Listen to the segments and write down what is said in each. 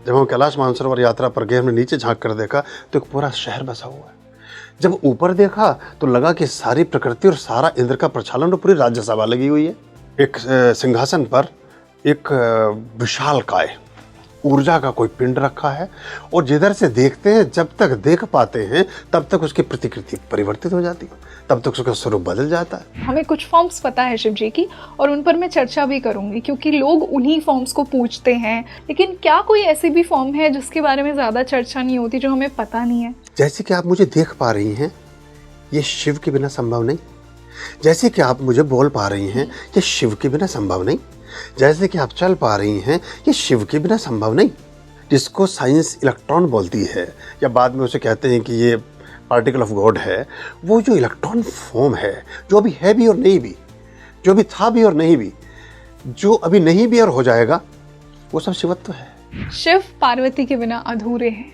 जब हम कैलाश मानसरोवर यात्रा पर गए, हमने नीचे झांक कर देखा तो एक पूरा शहर बसा हुआ है। जब ऊपर देखा तो लगा कि सारी प्रकृति और सारा इंद्र का प्रचालन और पूरी राज्यसभा लगी हुई है। एक सिंहासन पर एक विशाल काय ऊर्जा का कोई पिंड रखा है, और जिधर से देखते हैं, जब तक देख पाते हैं तब तक उसकी प्रतिकृति परिवर्तित हो जाती है, तब तक उसका स्वरूप बदल जाता है। हमें कुछ फॉर्म्स पता है शिव जी की, और उन पर मैं चर्चा भी करूंगी क्योंकि लोग उन्हीं फॉर्म्स को पूजते हैं। लेकिन क्या कोई ऐसी भी फॉर्म है जिसके बारे में ज़्यादा चर्चा नहीं होती, जो हमें पता नहीं है? जैसे कि आप मुझे देख पा रही हैं, ये शिव के बिना संभव नहीं। जैसे कि आप मुझे बोल पा रही हैं, ये शिव के बिना संभव नहीं। जैसे कि आप चल पा रही हैं, ये शिव के बिना संभव नहीं। जिसको साइंस इलेक्ट्रॉन बोलती है, या बाद में उसे कहते हैं कि ये पार्टिकल ऑफ गॉड है, वो जो इलेक्ट्रॉन फॉर्म है, जो अभी है भी और नहीं भी, जो अभी था भी और नहीं भी, जो अभी नहीं भी और हो जाएगा, वो सब शिवत्व है। शिव पार्वती के बिना अधूरे हैं।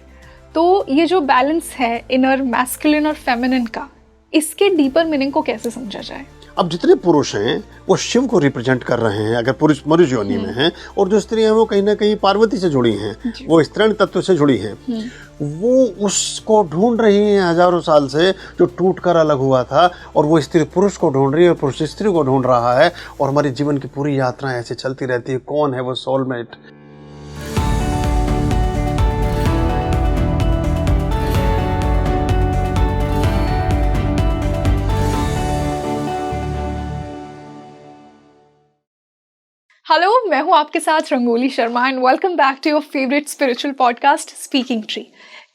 तो ये जो बैलेंस है इनर मैस्कुलिन और फेमिनिन का, इसके डीपर मीनिंग को कैसे समझा जाए? अब जितने पुरुष हैं वो शिव को रिप्रेजेंट कर रहे हैं, अगर पुरुष मनुष्य योनि में हैं, और जो स्त्रियां हैं वो कहीं ना कहीं पार्वती से जुड़ी हैं, वो स्त्रीण तत्व से जुड़ी हैं। वो उसको ढूंढ रही हैं हजारों साल से, जो टूट कर अलग हुआ था, और वो स्त्री पुरुष को ढूंढ रही है और पुरुष स्त्री को ढूंढ रहा है, और हमारी जीवन की पूरी यात्रा ऐसे चलती रहती है। कौन है वो सोलमेट? हेलो, मैं हूं आपके साथ Rangoli Sharma and welcome back to your favourite spiritual podcast speaking tree.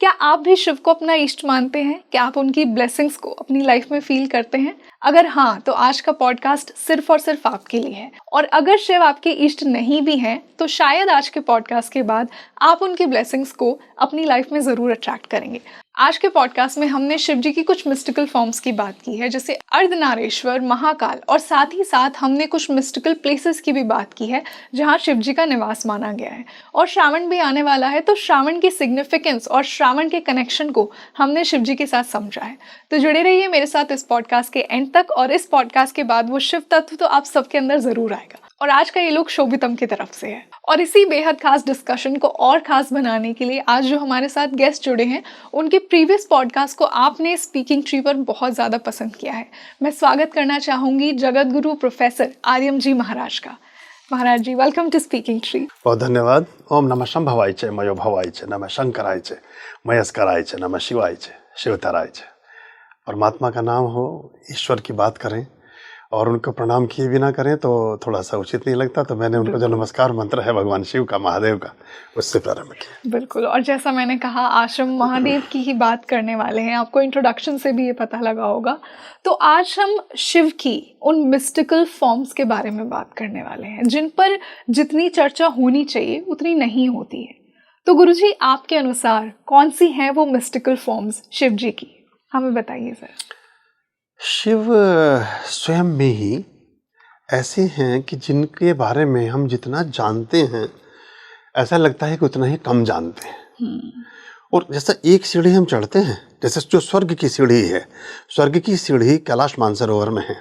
क्या आप भी शिव को अपना इष्ट मानते हैं? क्या आप उनकी ब्लेसिंग्स को अपनी लाइफ में फील करते हैं? अगर हाँ, तो आज का पॉडकास्ट सिर्फ और सिर्फ आपके लिए है। और अगर शिव आपके इष्ट नहीं भी हैं, तो शायद आज के पॉडकास्ट के बाद आप उनकी ब्लेसिंग्स को अपनी लाइफ में ज़रूर अट्रैक्ट करेंगे। आज के पॉडकास्ट में हमने शिव जी की कुछ मिस्टिकल फॉर्म्स की बात की है, जैसे अर्धनारेश्वर, महाकाल, और साथ ही साथ हमने कुछ मिस्टिकल प्लेसेस की भी बात की है जहाँ शिव जी का निवास माना गया है। और श्रावण भी आने वाला है, तो श्रावण की सिग्निफिकेंस और श्रावण के कनेक्शन को हमने शिव जी के साथ समझा है। तो जुड़े रहिए मेरे साथ इस पॉडकास्ट के एंड तक, और इस पॉडकास्ट के बाद वो शिव तत्व तो आप सबके अंदर जरूर आएगा। और आज का ये लुक शोभितम की तरफ से है। और इसी बेहद खास डिस्कशन को और खास बनाने के लिए आज जो हमारे साथ गेस्ट जुड़े हैं, उनके प्रीवियस पॉडकास्ट को आपने स्पीकिंग ट्री पर बहुत ज़्यादा पसंद किया है। मैं स्वागत करना चाहूँगी जगत गुरु प्रोफेसर आर्यम जी महाराज का। महाराज जी, वेलकम टू स्पीकिंग ट्री। बहुत धन्यवाद। ओम नमः शंभवाय च, मयो भवाय च, नमः शंकराय च, मयस्कराय च, नमः शिवाय च, शिवतराय च। परमात्मा का नाम हो, ईश्वर की बात करें और उनको प्रणाम किए बिना करें तो थोड़ा सा उचित नहीं लगता। तो मैंने उनको जो नमस्कार मंत्र है भगवान शिव का, महादेव का, उससे प्रारंभ किया। बिल्कुल। और जैसा मैंने कहा, आश्रम महादेव की ही बात करने वाले हैं। आपको इंट्रोडक्शन से भी ये पता लगा होगा। तो आज हम शिव की उन मिस्टिकल फॉर्म्स के बारे में बात करने वाले हैं, जिन पर जितनी चर्चा होनी चाहिए उतनी नहीं होती है। तो गुरुजी, आपके अनुसार कौन सी हैं वो मिस्टिकल फॉर्म्स शिव जी की, हमें बताइए सर। शिव स्वयं में ही ऐसे हैं कि जिनके बारे में हम जितना जानते हैं, ऐसा लगता है कि उतना ही कम जानते हैं। और जैसा एक सीढ़ी हम चढ़ते हैं, जैसे जो स्वर्ग की सीढ़ी है, स्वर्ग की सीढ़ी कैलाश मानसरोवर में है।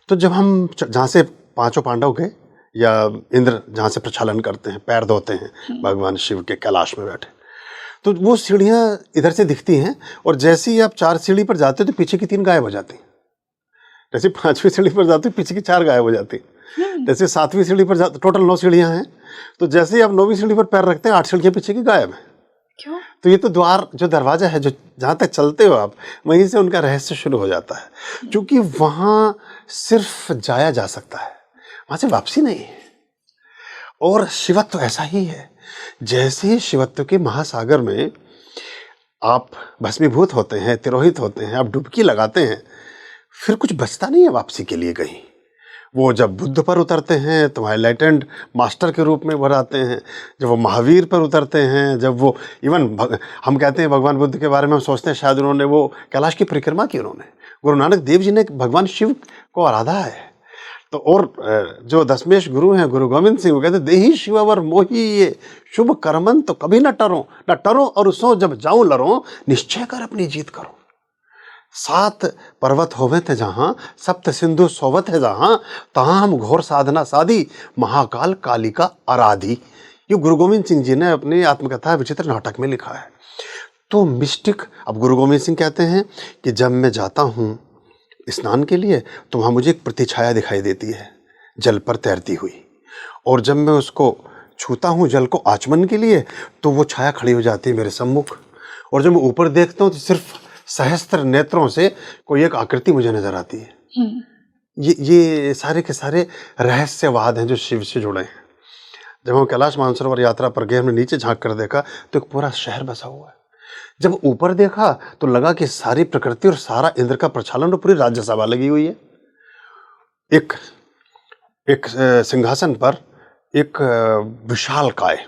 तो जब हम जहाँ से पांचों पांडव गए, या इंद्र जहाँ से प्रचालन करते हैं, पैर धोते हैं भगवान शिव के कैलाश में बैठे, तो वो सीढ़ियाँ इधर से दिखती हैं। और जैसे ही आप 4 सीढ़ी पर जाते हो तो पीछे की 3 गायब हो जाती। जैसे 5वीं सीढ़ी पर जाते हो पीछे की 4 गायब हो जाती। जैसे 7वीं सीढ़ी पर जाते, टोटल 9 सीढ़ियाँ हैं, तो जैसे ही आप 9वीं सीढ़ी पर पैर रखते हैं 8 सीढ़ियाँ पीछे की गायब हैं। क्यों? तो ये तो द्वार, जो दरवाजा है, जो जहाँ तक चलते हो आप, वहीं से उनका रहस्य शुरू हो जाता है। क्योंकि वहाँ सिर्फ जाया जा सकता है, वहाँ से वापसी नहीं है। और शिवत्व ऐसा ही है, जैसे शिवत्व के महासागर में आप भस्मीभूत होते हैं, तिरोहित होते हैं, आप डुबकी लगाते हैं, फिर कुछ बचता नहीं है वापसी के लिए कहीं। वो जब बुद्ध पर उतरते हैं तो एनलाइटेंड मास्टर के रूप में उभर आते हैं। जब वो महावीर पर उतरते हैं, जब वो इवन हम कहते हैं भगवान बुद्ध के बारे में, हम सोचते हैं शायद उन्होंने वो कैलाश की परिक्रमा की। उन्होंने, गुरु नानक देव जी ने भगवान शिव को आराधा है। तो और जो दशमेश गुरु हैं, गुरु गोविंद सिंह, वो कहते देही शिवावर मोही ये शुभ कर्मन तो कभी न टरो और सो जब जाऊं लरो, निश्चय कर अपनी जीत करो। 7 पर्वत होवे थे जहाँ, सप्त सिंधु सोवत है जहाँ, तहाँ हम घोर साधना साधी, महाकाल कालिका आराधी। ये गुरु गोविंद सिंह जी ने अपनी आत्मकथा विचित्र नाटक में लिखा है। तो मिस्टिक, अब गुरु गोविंद सिंह कहते हैं कि जब मैं जाता हूँ स्नान के लिए तो वहाँ मुझे एक प्रतिछाया दिखाई देती है जल पर तैरती हुई, और जब मैं उसको छूता हूँ जल को आचमन के लिए तो वो छाया खड़ी हो जाती है मेरे सम्मुख, और जब मैं ऊपर देखता हूँ तो सिर्फ सहस्त्र नेत्रों से कोई एक आकृति मुझे नजर आती है। ये सारे के सारे रहस्यवाद हैं जो शिव से जुड़े हैं। जब हम कैलाश मानसरोवर यात्रा पर गए, हमने नीचे झांक कर देखा तो एक पूरा शहर बसा हुआ है। जब ऊपर देखा तो लगा कि सारी प्रकृति और सारा इंद्र का प्रचालन और पूरी राज्यसभा लगी हुई है। एक सिंहासन पर एक विशालकाय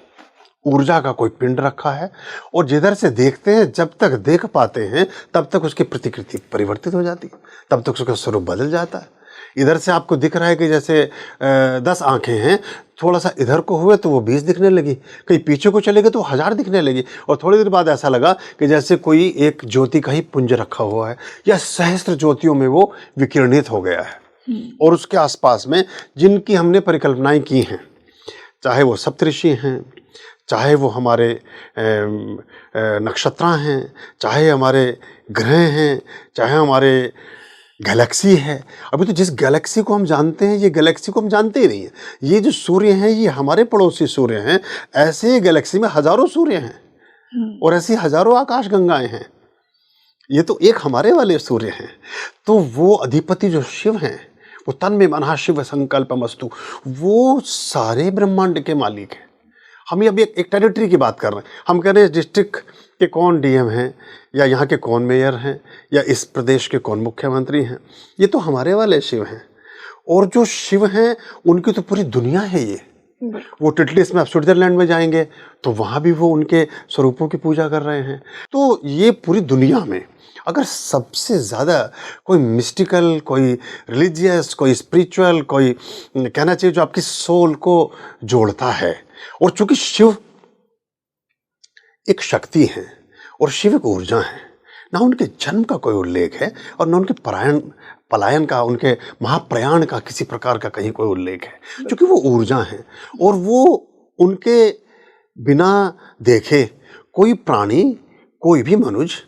ऊर्जा का कोई पिंड रखा है, और जिधर से देखते हैं, जब तक देख पाते हैं तब तक उसकी प्रतिकृति परिवर्तित हो जाती है, तब तक उसका स्वरूप बदल जाता है। इधर से आपको दिख रहा है कि जैसे 10 आंखें हैं, थोड़ा सा इधर को हुए तो वो 20 दिखने लगी, कहीं पीछे को चले गए तो 1000 दिखने लगी, और थोड़ी देर बाद ऐसा लगा कि जैसे कोई एक ज्योति का ही पुंज रखा हुआ है या सहस्त्र ज्योतियों में वो विकिरणित हो गया है। और उसके आसपास में जिनकी हमने परिकल्पनाएं की हैं, चाहे वो सप्तऋषि हैं, चाहे वो हमारे नक्षत्र हैं, चाहे हमारे ग्रह हैं, चाहे हमारे गैलेक्सी है। अभी तो जिस गैलेक्सी को हम जानते हैं, ये गैलेक्सी को हम जानते ही नहीं है। ये जो सूर्य हैं ये हमारे पड़ोसी सूर्य हैं, ऐसे गैलेक्सी में हजारों सूर्य हैं और ऐसी हजारों आकाश गंगाएं हैं। ये तो एक हमारे वाले सूर्य हैं। तो वो अधिपति जो शिव हैं, वो तन में मनः शिव संकल्पमस्तु, वो सारे ब्रह्मांड के मालिक हैं। हम अभी एक टेरिटरी की बात कर रहे हैं। हम कह रहे हैं डिस्ट्रिक्ट के कौन डीएम हैं, या यहाँ के कौन मेयर हैं, या इस प्रदेश के कौन मुख्यमंत्री हैं। ये तो हमारे वाले शिव हैं। और जो शिव हैं उनकी तो पूरी दुनिया है ये। वो टिटलिस में आप स्विट्जरलैंड में जाएंगे तो वहाँ भी वो उनके स्वरूपों की पूजा कर रहे हैं। तो ये पूरी दुनिया में अगर सबसे ज़्यादा कोई मिस्टिकल, कोई रिलीजियस, कोई स्पिरिचुअल, कोई कहना चाहिए जो आपकी सोल को जोड़ता है, और चूंकि शिव एक शक्ति है और शिव एक ऊर्जा है, ना उनके जन्म का कोई उल्लेख है और ना उनके पलायन का, उनके महाप्रयाण का किसी प्रकार का कहीं कोई उल्लेख है, क्योंकि वो ऊर्जा है। और वो उनके बिना देखे कोई प्राणी, कोई भी मनुष्य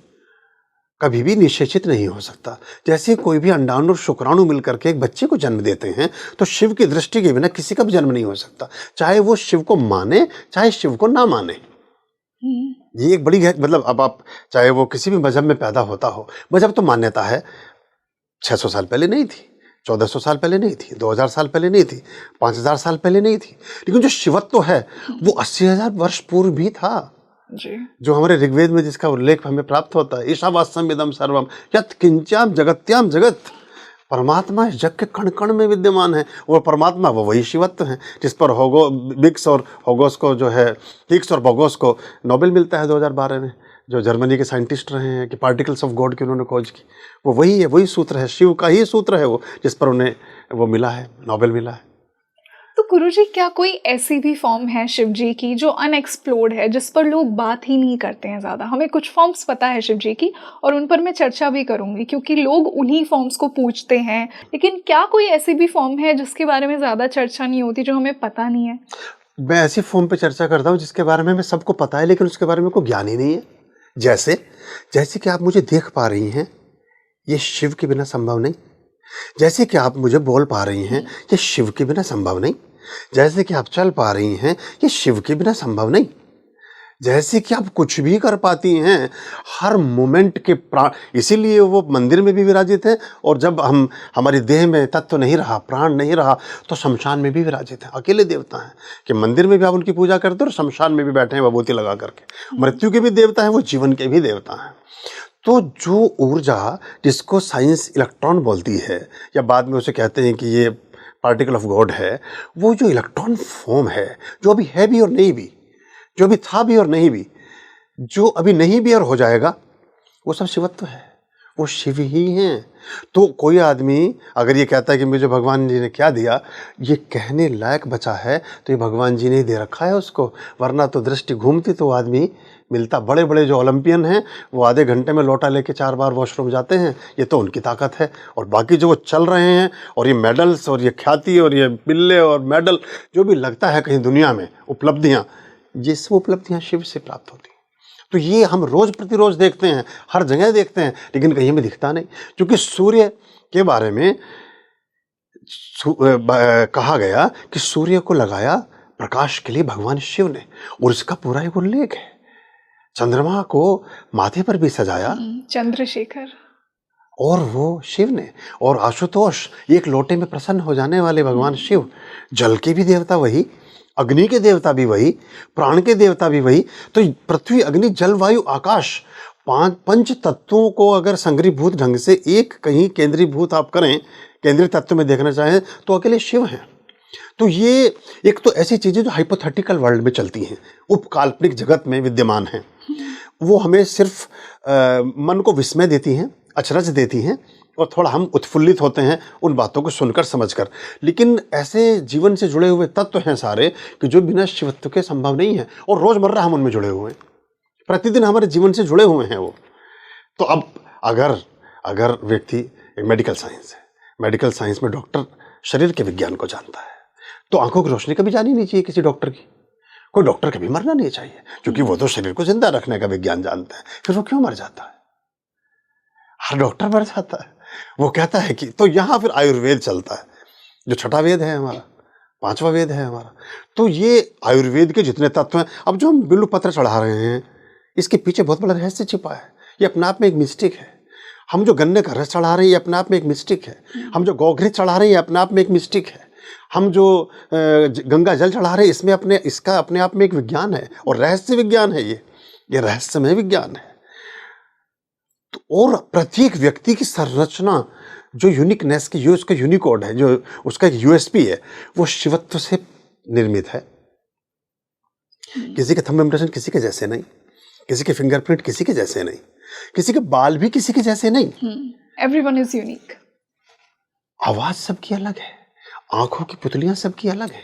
कभी भी निषेचित नहीं हो सकता। जैसे कोई भी अंडाणु और शुक्राणु मिलकर के एक बच्चे को जन्म देते हैं, तो शिव की दृष्टि के बिना किसी का भी जन्म नहीं हो सकता, चाहे वो शिव को माने चाहे शिव को ना माने। ये एक बड़ी मतलब, अब आप चाहे वो किसी भी मजहब में पैदा होता हो, मजहब तो मान्यता है 600 साल पहले नहीं थी, 1400 साल पहले नहीं थी, 2000 साल पहले नहीं थी, 5000 साल पहले नहीं थी, लेकिन जो शिवत्व है वो 80,000 वर्ष पूर्व भी था जी। जो हमारे ऋग्वेद में जिसका उल्लेख हमें प्राप्त होता है, ईशावास्यम इदम सर्वम यत् किंचाम जगत्याम जगत। परमात्मा इस जग के कण कण में विद्यमान है, और परमात्मा वो वही शिवत्व है जिस पर हिग्स और बोगोस को नोबेल मिलता है 2012 में, जो जर्मनी के साइंटिस्ट रहे हैं कि पार्टिकल्स ऑफ गॉड की उन्होंने खोज की। वो वही है, वही सूत्र है, शिव का ही सूत्र है वो, जिस पर उन्हें वो मिला है, नोबेल मिला है। तो गुरुजी, क्या कोई ऐसी भी फॉर्म है शिव जी की जो अनएक्सप्लोर्ड है, जिस पर लोग बात ही नहीं करते हैं ज़्यादा? हमें कुछ फॉर्म्स पता है शिव जी की, और उन पर मैं चर्चा भी करूंगी क्योंकि लोग उन्हीं फॉर्म्स को पूछते हैं, लेकिन क्या कोई ऐसी भी फॉर्म है जिसके बारे में ज़्यादा चर्चा नहीं होती, जो हमें पता नहीं है? मैं ऐसी फॉर्म पे चर्चा करता हूँ जिसके बारे में हमें सबको पता है, लेकिन उसके बारे में कोई ज्ञान ही नहीं है। जैसे कि आप मुझे देख पा रही हैं, ये शिव के बिना संभव नहीं। जैसे कि आप मुझे बोल पा रही हैं, ये शिव के बिना संभव नहीं। जैसे कि आप चल पा रही हैं, ये शिव के बिना संभव नहीं। जैसे कि आप कुछ भी कर पाती हैं, हर मोमेंट के प्राण, इसीलिए वो मंदिर में भी विराजित है, और जब हमारी देह में तत्व नहीं रहा, प्राण नहीं रहा, तो शमशान में भी विराजित है। अकेले देवता हैं कि मंदिर में भी आप उनकी पूजा करते हो और शमशान में भी बैठे हैं विभूति लगा करके। मृत्यु के भी देवता हैं वो, जीवन के भी देवता हैं। तो जो ऊर्जा जिसको साइंस इलेक्ट्रॉन बोलती है, या बाद में उसे कहते हैं कि ये पार्टिकल ऑफ गॉड है, वो जो इलेक्ट्रॉन फॉर्म है, जो अभी है भी और नहीं भी, जो अभी था भी और नहीं भी, जो अभी नहीं भी और हो जाएगा, वो सब शिवत्व है। वो शिव ही हैं। तो कोई आदमी अगर ये कहता है कि मुझे भगवान जी ने क्या दिया, ये कहने लायक बचा है तो ये भगवान जी ने ही दे रखा है उसको, वरना तो दृष्टि घूमती तो वो आदमी मिलता। बड़े बड़े जो ओलंपियन हैं वो आधे घंटे में लोटा लेके 4 बार वॉशरूम जाते हैं, ये तो उनकी ताकत है। और बाकी जो वो चल रहे हैं और ये मेडल्स और ये ख्याति और ये बिल्ले और मेडल जो भी लगता है कहीं दुनिया में उपलब्धियाँ, ये सब उपलब्धियाँ शिव से प्राप्त होती हैं। तो ये हम रोज़ प्रतिरोज़ देखते हैं, हर जगह देखते हैं, लेकिन कहीं हमें दिखता नहीं। क्योंकि सूर्य के बारे में कहा गया कि सूर्य को लगाया प्रकाश के लिए भगवान शिव ने, और इसका पूरा एक उल्लेख है। चंद्रमा को माथे पर भी सजाया चंद्रशेखर, और वो शिव ने। और आशुतोष एक लोटे में प्रसन्न हो जाने वाले भगवान शिव, जल के भी देवता वही, अग्नि के देवता भी वही, प्राण के देवता भी वही। तो पृथ्वी, अग्नि, जल, वायु, आकाश, पंच तत्वों को अगर संग्रीभूत ढंग से एक कहीं केंद्रीभूत आप करें, केंद्रीय तत्व में देखना चाहें, तो अकेले शिव हैं। तो ये एक तो ऐसी चीज़ें जो हाइपोथेटिकल वर्ल्ड में चलती हैं, उपकाल्पनिक जगत में विद्यमान हैं, वो हमें सिर्फ मन को विस्मय देती हैं, अचरज देती हैं, और थोड़ा हम उत्फुल्लित होते हैं उन बातों को सुनकर समझकर। लेकिन ऐसे जीवन से जुड़े हुए तत्व हैं सारे कि जो बिना शिवत्व के संभव नहीं है, और रोज़मर्रा हम उनमें जुड़े हुए हैं, प्रतिदिन हमारे जीवन से जुड़े हुए हैं वो। तो अब अगर व्यक्ति, मेडिकल साइंस है, मेडिकल साइंस में डॉक्टर शरीर के विज्ञान को जानता है, तो आंखों की रोशनी कभी जानी नहीं चाहिए किसी डॉक्टर की। कोई डॉक्टर कभी मरना नहीं चाहिए, क्योंकि वो तो शरीर को जिंदा रखने का विज्ञान जानता है। फिर वो क्यों मर जाता है? हर डॉक्टर मर जाता है। वो कहता है कि, तो यहाँ फिर आयुर्वेद चलता है, जो छठा वेद है हमारा, 5वां वेद है हमारा। तो ये आयुर्वेद के जितने तत्व हैं, अब जो हम बिल्व पत्र चढ़ा रहे हैं, इसके पीछे बहुत बड़ा रहस्य छिपा है। ये अपने आप में एक मिस्टिक है। हम जो गन्ने का रस चढ़ा रहे हैं, ये अपने आप में एक मिस्टिक है। हम जो गौघृत चढ़ा रहे हैं, ये अपने आप में एक मिस्टिक है। हम जो गंगा जल चढ़ा रहे हैं, इसका अपने आप में एक विज्ञान है, और रहस्य विज्ञान है। ये रहस्यमय विज्ञान है। तो और प्रत्येक व्यक्ति की संरचना जो यूनिकनेस की, जो उसका यूनिकोड है, जो उसका एक यूएसपी है, वो शिवत्व से निर्मित है। किसी के थंब इम्प्रेशन किसी के जैसे नहीं, किसी के फिंगरप्रिंट किसी के जैसे नहीं, किसी के बाल भी किसी के जैसे नहीं। Everyone is unique. आवाज सबकी अलग है, आंखों की पुतलियां सबकी अलग है,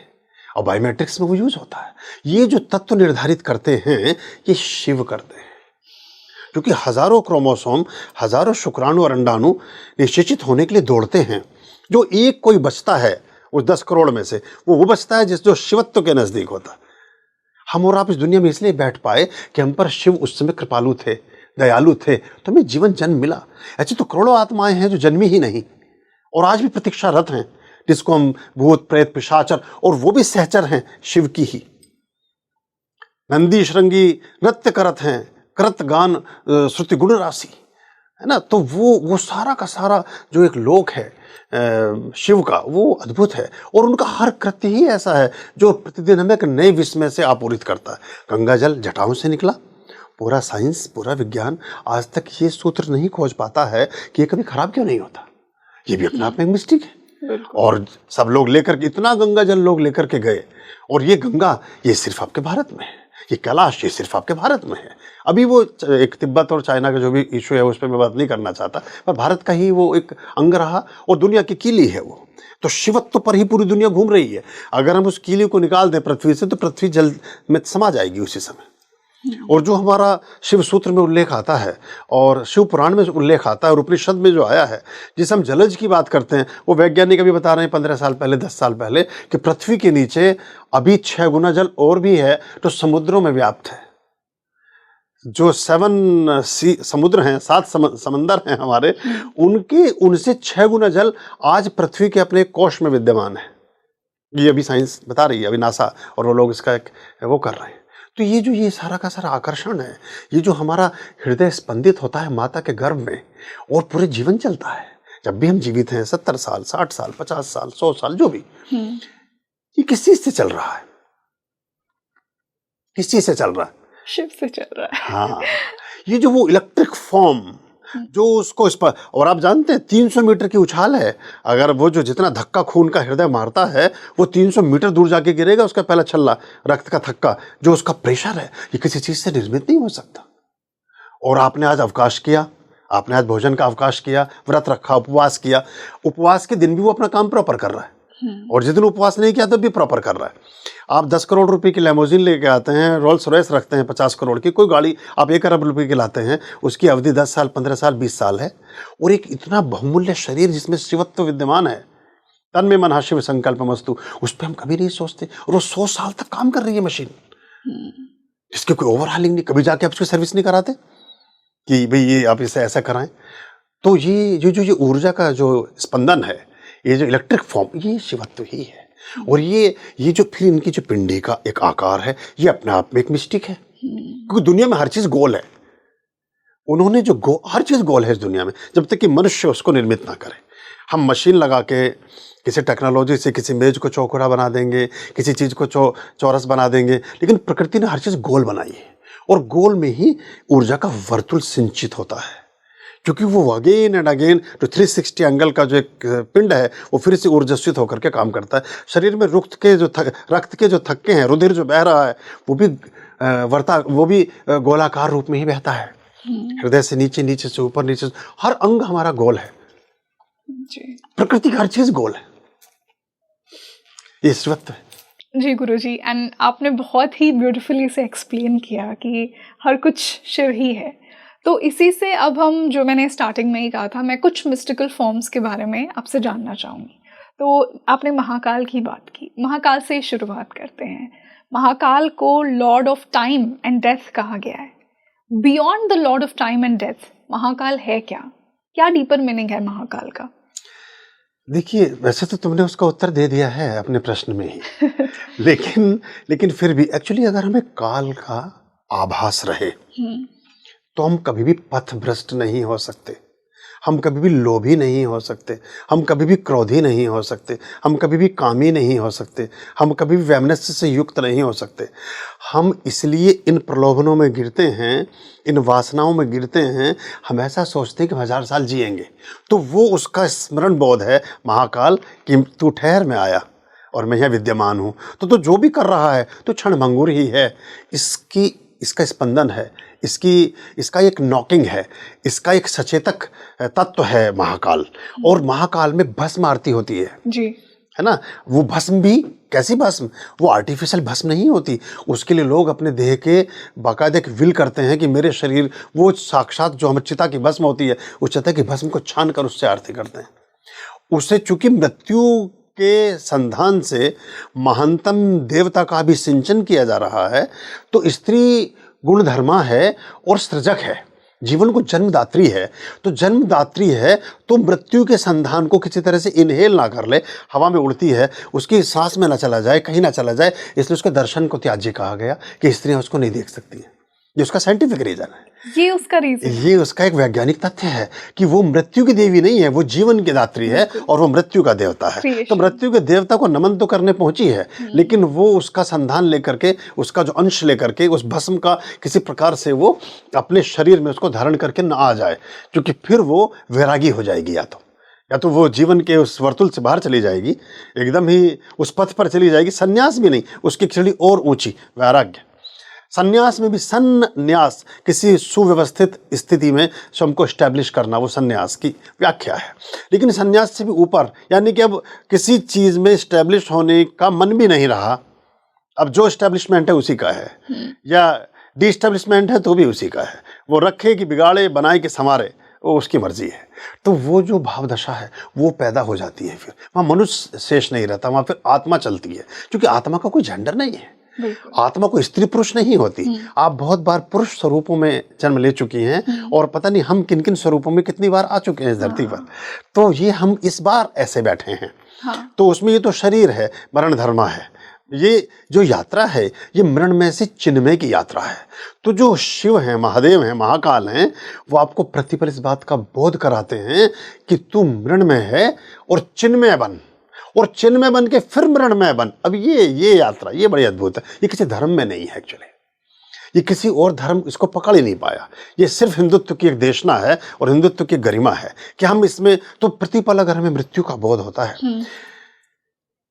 और बायोमेट्रिक्स में वो यूज होता है। ये जो तत्व निर्धारित करते हैं, ये शिव करते हैं। क्योंकि हजारों क्रोमोसोम, हजारों शुक्राणु और अंडाणु निषेचित होने के लिए दौड़ते हैं। जो एक कोई बचता है उस 10 करोड़ में से, वो बचता है जो शिवत्व के नजदीक होता है। हम और आप इस दुनिया में इसलिए बैठ पाए कि हम पर शिव उस समय कृपालु थे, दयालु थे, तो हमें जीवन जन्म मिला। ऐसी तो करोड़ों आत्माएं हैं जो जन्मी ही नहीं और आज भी प्रतीक्षारत हैं, जिसको हम भूत प्रेत पिशाचर, और वो भी सहचर हैं शिव की ही। नंदी श्रृंगी नृत्य करत हैं, करत गान श्रुति गुण राशि, है ना। तो वो सारा का सारा जो एक लोक है शिव का, वो अद्भुत है। और उनका हर कृत्य ही ऐसा है जो प्रतिदिन हमें एक नए विस्मय से आपूरित करता है। गंगा जल जटाओं से निकला। पूरा साइंस, पूरा विज्ञान आज तक ये सूत्र नहीं खोज पाता है कि ये कभी खराब क्यों नहीं होता। ये भी अपने आप में एक मिस्टिक है। और सब लोग लेकर के, इतना गंगा जल लोग लेकर के गए, और ये गंगा, ये सिर्फ आपके भारत में है। ये कैलाश, ये सिर्फ आपके भारत में है। अभी वो एक तिब्बत और चाइना का जो भी इशू है उस पर मैं बात नहीं करना चाहता, पर भारत का ही वो एक अंग रहा, और दुनिया की कीली है वो। तो शिवत्व पर ही पूरी दुनिया घूम रही है। अगर हम उस कीली को निकाल दें पृथ्वी से, तो पृथ्वी जल में समा जाएगी उसी समय। और जो हमारा शिव सूत्र में उल्लेख आता है, और शिव पुराण में उल्लेख आता है, और उपनिषद में जो आया है, जिसे हम जलज की बात करते हैं, वो वैज्ञानिक अभी बता रहे हैं 15 साल पहले, 10 साल पहले, कि पृथ्वी के नीचे अभी 6 गुना जल और भी है, तो समुद्रों में व्याप्त है। जो 7 समुद्र हैं, 7 समंदर हैं हमारे, उनसे 6 गुना जल आज पृथ्वी के अपने कोश में विद्यमान है। ये अभी साइंस बता रही है, अभी नासा और वो लोग इसका एक वो कर रहे हैं। तो ये सारा का सारा आकर्षण है, ये जो हमारा हृदय स्पंदित होता है माता के गर्भ में, और पूरे जीवन चलता है। जब भी हम जीवित हैं, 70 साल, 60 साल, 50 साल, 100 साल, जो भी, ये किस चीज से चल रहा है? किस चीज से चल रहा है? शिव से चल रहा है। हाँ, ये जो वो इलेक्ट्रिक फॉर्म जो उसको इस पर, और आप जानते हैं 300 मीटर की उछाल है। अगर वो जो जितना धक्का खून का हृदय मारता है, वो 300 मीटर दूर जाके गिरेगा उसका पहला छल्ला, रक्त का थक्का। जो उसका प्रेशर है, ये किसी चीज से निर्मित नहीं हो सकता। और आपने आज अवकाश किया, आपने आज भोजन का अवकाश किया, व्रत रखा, उपवास किया, उपवास के दिन भी वो अपना काम प्रॉपर कर रहा है, और जिस दिन उपवास नहीं किया तब भी प्रॉपर कर रहा है। आप 10 करोड़ रुपए की लेमोजिन लेके आते हैं, रोल्स रॉयस रखते हैं 50 करोड़ की, कोई गाड़ी आप 1 अरब रुपए की लाते हैं, उसकी अवधि 10 साल, 15 साल, 20 साल है, और एक इतना बहुमूल्य शरीर जिसमें शिवत्व विद्यमान है, तन में मन शिव संकल्प मस्तु, उस पर हम कभी नहीं सोचते। और वो 100 साल तक काम कर रही है मशीन, इसके कोई ओवरहालिंग नहीं, कभी जाके आप उसकी सर्विस नहीं कराते कि भाई ये आप इसे ऐसा कराएं। तो ये ऊर्जा का जो स्पंदन है, ये जो इलेक्ट्रिक फॉर्म, ये शिवत्व ही है। और ये जो फिर इनकी जो पिंडी का एक आकार है, ये अपने आप में एक मिस्टिक है, क्योंकि दुनिया में हर चीज गोल है। उन्होंने जो हर चीज गोल है इस दुनिया में, जब तक कि मनुष्य उसको निर्मित ना करे। हम मशीन लगा के किसी टेक्नोलॉजी से किसी मेज को चौकोरा बना देंगे, किसी चीज को चौरस बना देंगे, लेकिन प्रकृति ने हर चीज गोल बनाई है, और गोल में ही ऊर्जा का वर्तुल सिंचित होता है, क्योंकि वो अगेन एंड अगेन जो 360 एंगल का जो एक पिंड है, वो फिर से ऊर्जस्वित होकर के काम करता है। शरीर में रक्त के जो थक्के हैं, रुधिर जो बह रहा है, वो भी गोलाकार रूप में ही बहता है। हृदय से नीचे, नीचे से ऊपर, नीचे से, हर अंग हमारा गोल है जी। प्रकृति की हर चीज गोल है, ये शिवत्व है जी गुरुजी। एंड आपने बहुत ही ब्यूटीफुली से एक्सप्लेन किया कि हर कुछ शिव ही है। तो इसी से अब हम, जो मैंने स्टार्टिंग में ही कहा था, मैं कुछ मिस्टिकल फॉर्म्स के बारे में आपसे जानना चाहूँगी। तो आपने महाकाल की बात की, महाकाल से शुरुआत करते हैं। महाकाल को Lord of time and death कहा गया है। Beyond the Lord of time and death, Mahakal है क्या डीपर मीनिंग है महाकाल का? देखिए, वैसे तो तुमने उसका उत्तर दे दिया है अपने प्रश्न में ही लेकिन फिर भी एक्चुअली अगर हमें काल का आभास रहे तो हम कभी भी पथभ्रष्ट नहीं हो सकते, हम कभी भी लोभी नहीं हो सकते, हम कभी भी क्रोधी नहीं हो सकते, हम कभी भी कामी नहीं हो सकते, हम कभी भी वैमनस्य से युक्त नहीं हो सकते। हम इसलिए इन प्रलोभनों में गिरते हैं, इन वासनाओं में गिरते हैं, हम ऐसा सोचते हैं कि 1000 साल जिएंगे। तो वो उसका स्मरण बोध है महाकाल कि तू ठहर, में आया और मैं यहाँ विद्यमान हूँ। तो जो भी कर रहा है तो क्षणभंगुर ही है, इसका स्पंदन है, इसका एक नॉकिंग है, इसका एक सचेतक तत्व है महाकाल। और महाकाल में भस्म आरती होती है जी, है ना। वो भस्म भी कैसी भस्म, वो आर्टिफिशियल भस्म नहीं होती। उसके लिए लोग अपने देह के बाकायदे एक विल करते हैं कि मेरे शरीर, वो साक्षात जो हमें चिता की भस्म होती है, उस चिता की भस्म को छान कर उससे आरती करते हैं। उससे चूंकि मृत्यु के संधान से महानतम देवता का भी सिंचन किया जा रहा है, तो स्त्री गुणधर्मा है और सृजक है, जीवन को जन्मदात्री है। तो जन्मदात्री है तो मृत्यु के संधान को किसी तरह से इनहेल ना कर ले, हवा में उड़ती है, उसकी सांस में ना चला जाए, कहीं ना चला जाए, इसलिए उसके दर्शन को त्याज्य कहा गया कि स्त्रियां उसको नहीं देख सकती हैं। ये उसका साइंटिफिक रीजन है, ये उसका रीजन, ये उसका एक वैज्ञानिक तथ्य है कि वो मृत्यु की देवी नहीं है, वो जीवन की दात्री है और वो मृत्यु का देवता है। तो मृत्यु के देवता को नमन तो करने पहुंची है, लेकिन वो उसका संधान लेकर के, उसका जो अंश लेकर के, उस भस्म का किसी प्रकार से वो अपने शरीर में उसको धारण करके न आ जाए, क्योंकि फिर वो वैरागी हो जाएगी, या तो वो जीवन के उस वर्तुल से बाहर चली जाएगी, एकदम ही उस पथ पर चली जाएगी। सन्यास भी नहीं, उसकी खिचड़ी और ऊंची, वैराग्य। सन्यास में भी सन्यास किसी सुव्यवस्थित स्थिति में स्वयं को एस्टैब्लिश करना, वो सन्यास की व्याख्या है। लेकिन सन्यास से भी ऊपर, यानी कि अब किसी चीज में एस्टैब्लिश होने का मन भी नहीं रहा, अब जो एस्टैब्लिशमेंट है उसी का है, या डिस्टैब्लिशमेंट है तो भी उसी का है, वो रखे कि बिगाड़े, बनाए कि संवारे, वो उसकी मर्जी है। तो वो जो भाव दशा है वो पैदा हो जाती है, फिर वहाँ मनुष्य शेष नहीं रहता, वहाँ फिर आत्मा चलती है, क्योंकि आत्मा का कोई जेंडर नहीं है, आत्मा को स्त्री पुरुष नहीं होती। आप बहुत बार पुरुष स्वरूपों में जन्म ले चुकी हैं, और पता नहीं हम किन किन स्वरूपों में कितनी बार आ चुके हैं इस धरती पर। तो ये हम इस बार ऐसे बैठे हैं, तो उसमें ये तो शरीर है, मरण धर्मा है। ये जो यात्रा है, ये मरण में से चिन्मय की यात्रा है। तो जो शिव हैं, महादेव हैं, महाकाल हैं, वो आपको प्रतिपल इस बात का बोध कराते हैं कि तू मरण में है और चिन्मय बन, और चिन्मय बन के फिर मरणमय बन। अब ये यात्रा, ये बड़ी अद्भुत है। ये किसी धर्म में नहीं है एक्चुअली, ये किसी और धर्म इसको पकड़ ही नहीं पाया। ये सिर्फ हिंदुत्व की एक देशना है और हिंदुत्व की गरिमा है कि हम इसमें, तो प्रतिपल अगर हमें मृत्यु का बोध होता है,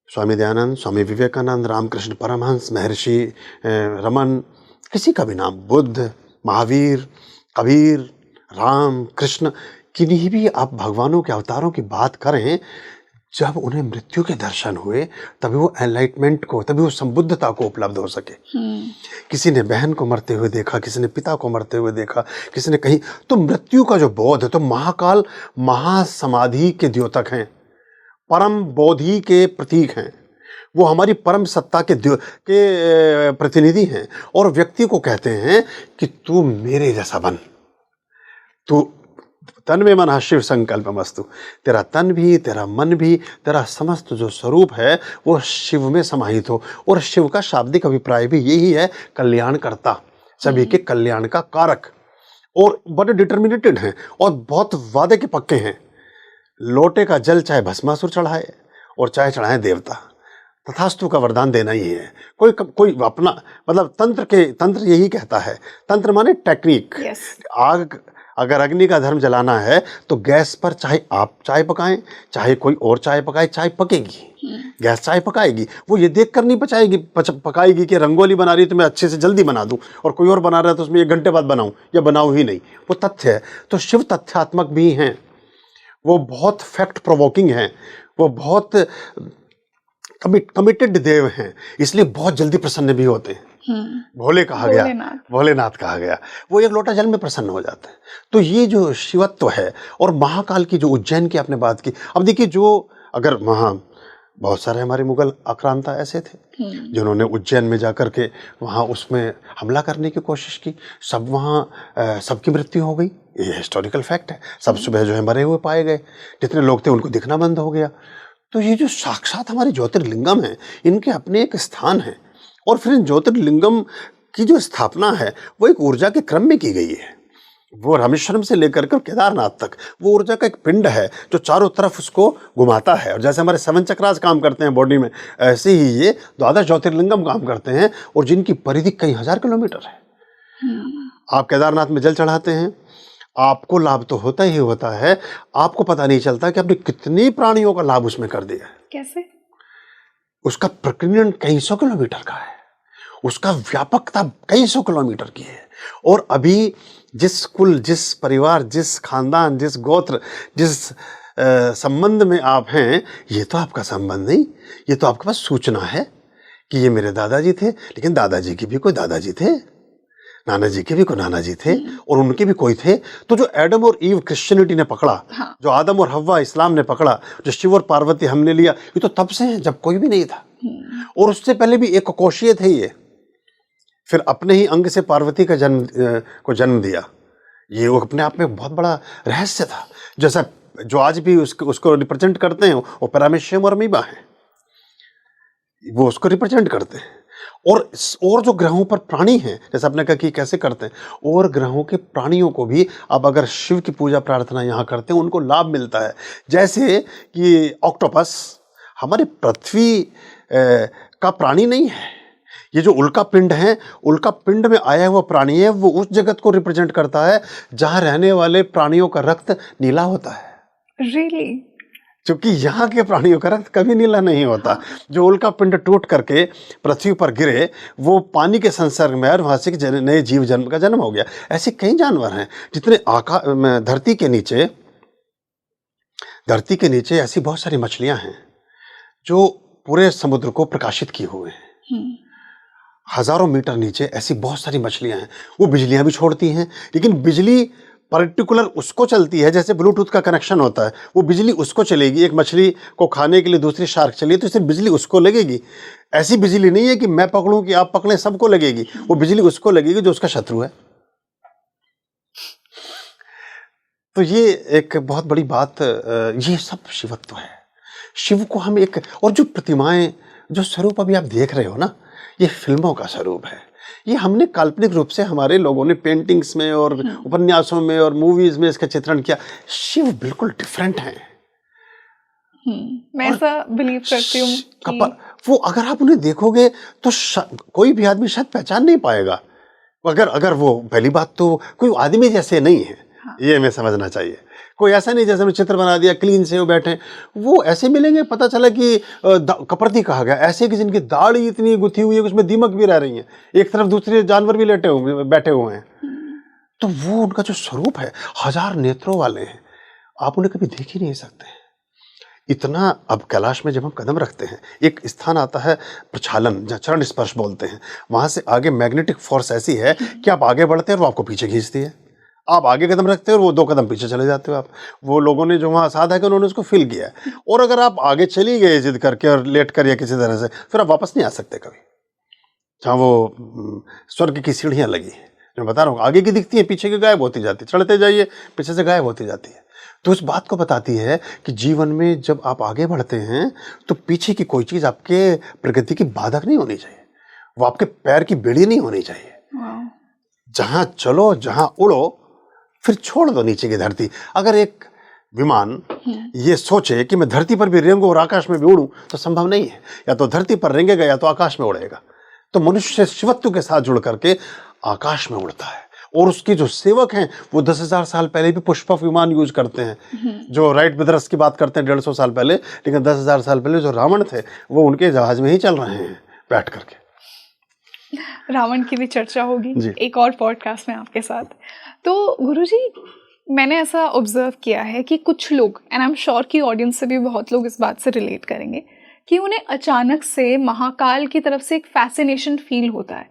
स्वामी दयानंद, स्वामी विवेकानंद, रामकृष्ण परमहंस, महर्षि रमन, किसी का भी नाम, बुद्ध, महावीर, कबीर, राम कृष्ण किन्हीं भी आप भगवानों के अवतारों की बात करें, जब उन्हें मृत्यु के दर्शन हुए तभी वो एनलाइटमेंट को, तभी वो संबुद्धता को उपलब्ध हो सके। किसी ने बहन को मरते हुए देखा, किसी ने पिता को मरते हुए देखा, किसी ने कहीं, तो मृत्यु का जो बोध है, तो महाकाल महासमाधि के द्योतक हैं, परम बोधि के प्रतीक हैं, वो हमारी परम सत्ता के प्रतिनिधि हैं, और व्यक्ति को कहते हैं कि तू मेरे जैसा बन, तू तन में मन शिव संकल्प मस्तु, तेरा तन भी, तेरा मन भी, तेरा समस्त जो स्वरूप है वो शिव में समाहित हो। और शिव का शाब्दिक अभिप्राय भी यही है, कल्याण करता, सभी के कल्याण का कारक, और बड़े डिटर्मिनेटेड हैं और बहुत वादे के पक्के हैं। लोटे का जल चाहे भस्मासुर चढ़ाए और चाहे चढ़ाए देवता, तथास्तु का वरदान देना ही है। कोई अपना मतलब तंत्र यही कहता है, तंत्र माने टेक्निक। आग, अगर अग्नि का धर्म जलाना है तो गैस पर चाहे आप चाय पकाएं, चाहे कोई और चाय पकाए, चाय पकेगी, गैस चाय पकाएगी। वो ये देख कर नहीं पकाएगी कि रंगोली बना रही है तो मैं अच्छे से जल्दी बना दूं, और कोई और बना रहा है तो उसमें 1 घंटे बाद बनाऊं, या बनाऊं ही नहीं। वो तथ्य है। तो शिव तथ्यात्मक भी हैं, वो बहुत फैक्ट प्रोवोकिंग हैं, वो बहुत कमिटेड देव हैं, इसलिए बहुत जल्दी प्रसन्न भी होते हैं। भोले कहा गया, भोलेनाथ कहा गया, वो 1 लोटा जल में प्रसन्न हो जाते हैं। तो ये जो शिवत्व है, और महाकाल की जो उज्जैन की आपने बात की, अब देखिए, जो अगर वहाँ बहुत सारे हमारे मुगल आक्रांता ऐसे थे जिन्होंने उज्जैन में जाकर के वहाँ उसमें हमला करने की कोशिश की, सब वहाँ सबकी मृत्यु हो गई, ये हिस्टोरिकल फैक्ट है। सब सुबह जो है मरे हुए पाए गए, जितने लोग थे उनको दिखना बंद हो गया। तो ये जो साक्षात हमारे ज्योतिर्लिंगम है, इनके अपने एक स्थान है, और फिर इन ज्योतिर्लिंगम की जो स्थापना है वो एक ऊर्जा के क्रम में की गई है। वो रामेश्वरम से लेकर कर केदारनाथ तक वो ऊर्जा का एक पिंड है जो चारों तरफ उसको घुमाता है। और जैसे हमारे 7 चक्रास काम करते हैं बॉडी में, ऐसे ही ये 12 ज्योतिर्लिंगम काम करते हैं, और जिनकी परिधि कई हजार किलोमीटर है। आप केदारनाथ में जल चढ़ाते हैं, आपको लाभ तो होता ही होता है, आपको पता नहीं चलता कि आपने कितने प्राणियों का लाभ उसमें कर दिया है। कैसे? उसका प्रकीर्णन कई सौ किलोमीटर का है, उसका व्यापकता कई सौ किलोमीटर की है। और अभी जिस कुल, जिस परिवार, जिस खानदान, जिस गोत्र, जिस संबंध में आप हैं, ये तो आपका संबंध नहीं, ये तो आपके पास सूचना है कि ये मेरे दादाजी थे, लेकिन दादाजी की भी कोई दादाजी थे, नाना जी के भी कोई नाना जी थे, और उनके भी कोई थे। तो जो एडम और ईव क्रिश्चियनिटी ने पकड़ा, जो आदम और हव्वा इस्लाम ने पकड़ा, जो शिव और पार्वती हमने लिया, ये तो तब से है जब कोई भी नहीं था। और उससे पहले भी एक कोशीय थे ये, फिर अपने ही अंग से पार्वती का जन्म दिया। ये वो अपने आप में बहुत बड़ा रहस्य था। जैसा जो आज भी उसको रिप्रेजेंट करते हैं, वो पैरामेशियम और मीबा है, वो उसको रिप्रेजेंट करते हैं। और जो ग्रहों पर प्राणी हैं, जैसे आपने कहा कि कैसे करते हैं, और ग्रहों के प्राणियों को भी अब अगर शिव की पूजा प्रार्थना यहाँ करते हैं, उनको लाभ मिलता है। जैसे कि ऑक्टोपस हमारी पृथ्वी का प्राणी नहीं है, ये जो उल्का पिंड है, उल्का पिंड में आया हुआ प्राणी है, वो उस जगत को रिप्रेजेंट करता है जहाँ रहने वाले प्राणियों का रक्त नीला होता है। Really? क्योंकि यहाँ के प्राणियों का रक्त कभी नीला नहीं होता। जो उल्का पिंड टूट करके पृथ्वी पर गिरे, वो पानी के संसर्ग में, और वहाँ से नए जीव जन्म का जन्म हो गया। ऐसे कई जानवर हैं जितने धरती के नीचे ऐसी बहुत सारी मछलियाँ हैं जो पूरे समुद्र को प्रकाशित किए हुए हैं। हजारों मीटर नीचे ऐसी बहुत सारी मछलियाँ हैं। वो बिजलियाँ भी छोड़ती हैं, लेकिन बिजली पर्टिकुलर उसको चलती है, जैसे ब्लूटूथ का कनेक्शन होता है, वो बिजली उसको चलेगी। एक मछली को खाने के लिए दूसरी शार्क चली तो इससे बिजली उसको लगेगी। ऐसी बिजली नहीं है कि मैं पकड़ूं कि आप पकड़ें, सबको लगेगी। वो बिजली उसको लगेगी जो उसका शत्रु है। तो ये एक बहुत बड़ी बात, ये सब शिवत्व है। शिव को हम एक, और जो प्रतिमाएं, जो स्वरूप अभी आप देख रहे हो ना, ये फिल्मों का स्वरूप है। ये हमने काल्पनिक रूप से, हमारे लोगों ने पेंटिंग्स में और उपन्यासों में और मूवीज में इसका चित्रण किया। शिव बिल्कुल डिफरेंट है। मैं ऐसा बिलीव करती हूँ कि वो अगर आप उन्हें देखोगे तो कोई भी आदमी शायद पहचान नहीं पाएगा। अगर वो, पहली बात तो कोई आदमी जैसे नहीं है, ये हमें समझना चाहिए। कोई ऐसा नहीं जैसे हमने चित्र बना दिया क्लीन से वो बैठे, वो ऐसे मिलेंगे, पता चला कि कपड़ती कहा गया, ऐसे कि जिनकी दाढ़ी इतनी गुथी हुई है कि उसमें दीमक भी रह रही है, एक तरफ दूसरे जानवर भी बैठे हुए हैं। तो वो उनका जो स्वरूप है, 1000 नेत्रों वाले हैं, आप उन्हें कभी देख ही नहीं सकते हैं। इतना, अब कैलाश में जब हम कदम रखते हैं, एक स्थान आता है प्रक्षालन, जहाँ चरण स्पर्श बोलते हैं, वहां से आगे मैग्नेटिक फोर्स ऐसी है कि आप आगे बढ़ते हैं और वो आपको पीछे खींचती है। आप आगे कदम रखते हो और वो 2 कदम पीछे चले जाते हो आप। वो लोगों ने जो वहाँ साधा है उन्होंने उसको फील किया है। और अगर आप आगे चली गए जिद करके और लेट कर या किसी तरह से, फिर आप वापस नहीं आ सकते कभी। जहाँ वो स्वर्ग की सीढ़ियाँ लगी हैं, मैं बता रहा हूँ, आगे की दिखती है, पीछे की गायब होती जाती है, चढ़ते जाइए पीछे से गायब होती जाती है। तो इस बात को बताती है कि जीवन में जब आप आगे बढ़ते हैं तो पीछे की कोई चीज़ आपके प्रगति की बाधक नहीं होनी चाहिए, वो आपके पैर की बेड़ी नहीं होनी चाहिए। जहाँ चलो, जहाँ उड़ो, फिर छोड़ दो नीचे की धरती। अगर एक विमान ये सोचे कि मैं धरती पर भी रेंगूं और आकाश में भी उड़ूं, तो संभव नहीं है। या तो धरती पर रेंगेगा या तो आकाश में उड़ेगा। तो मनुष्य शिवत्व के साथ जुड़ करके आकाश में उड़ता है। और उसके जो सेवक हैं वो 10,000 साल पहले भी पुष्पक विमान यूज करते हैं। जो राइट ब्रदर्स की बात करते हैं 150 साल पहले, लेकिन 10,000 साल पहले जो रावण थे वो उनके जहाज में ही चल रहे हैं बैठ करके। रावण की भी चर्चा होगी एक और पॉडकास्ट में आपके साथ। तो गुरुजी, मैंने ऐसा ऑब्जर्व किया है कि कुछ लोग, एंड आई एम श्योर कि ऑडियंस से भी बहुत लोग इस बात से रिलेट करेंगे, कि उन्हें अचानक से महाकाल की तरफ से एक फैसिनेशन फील होता है।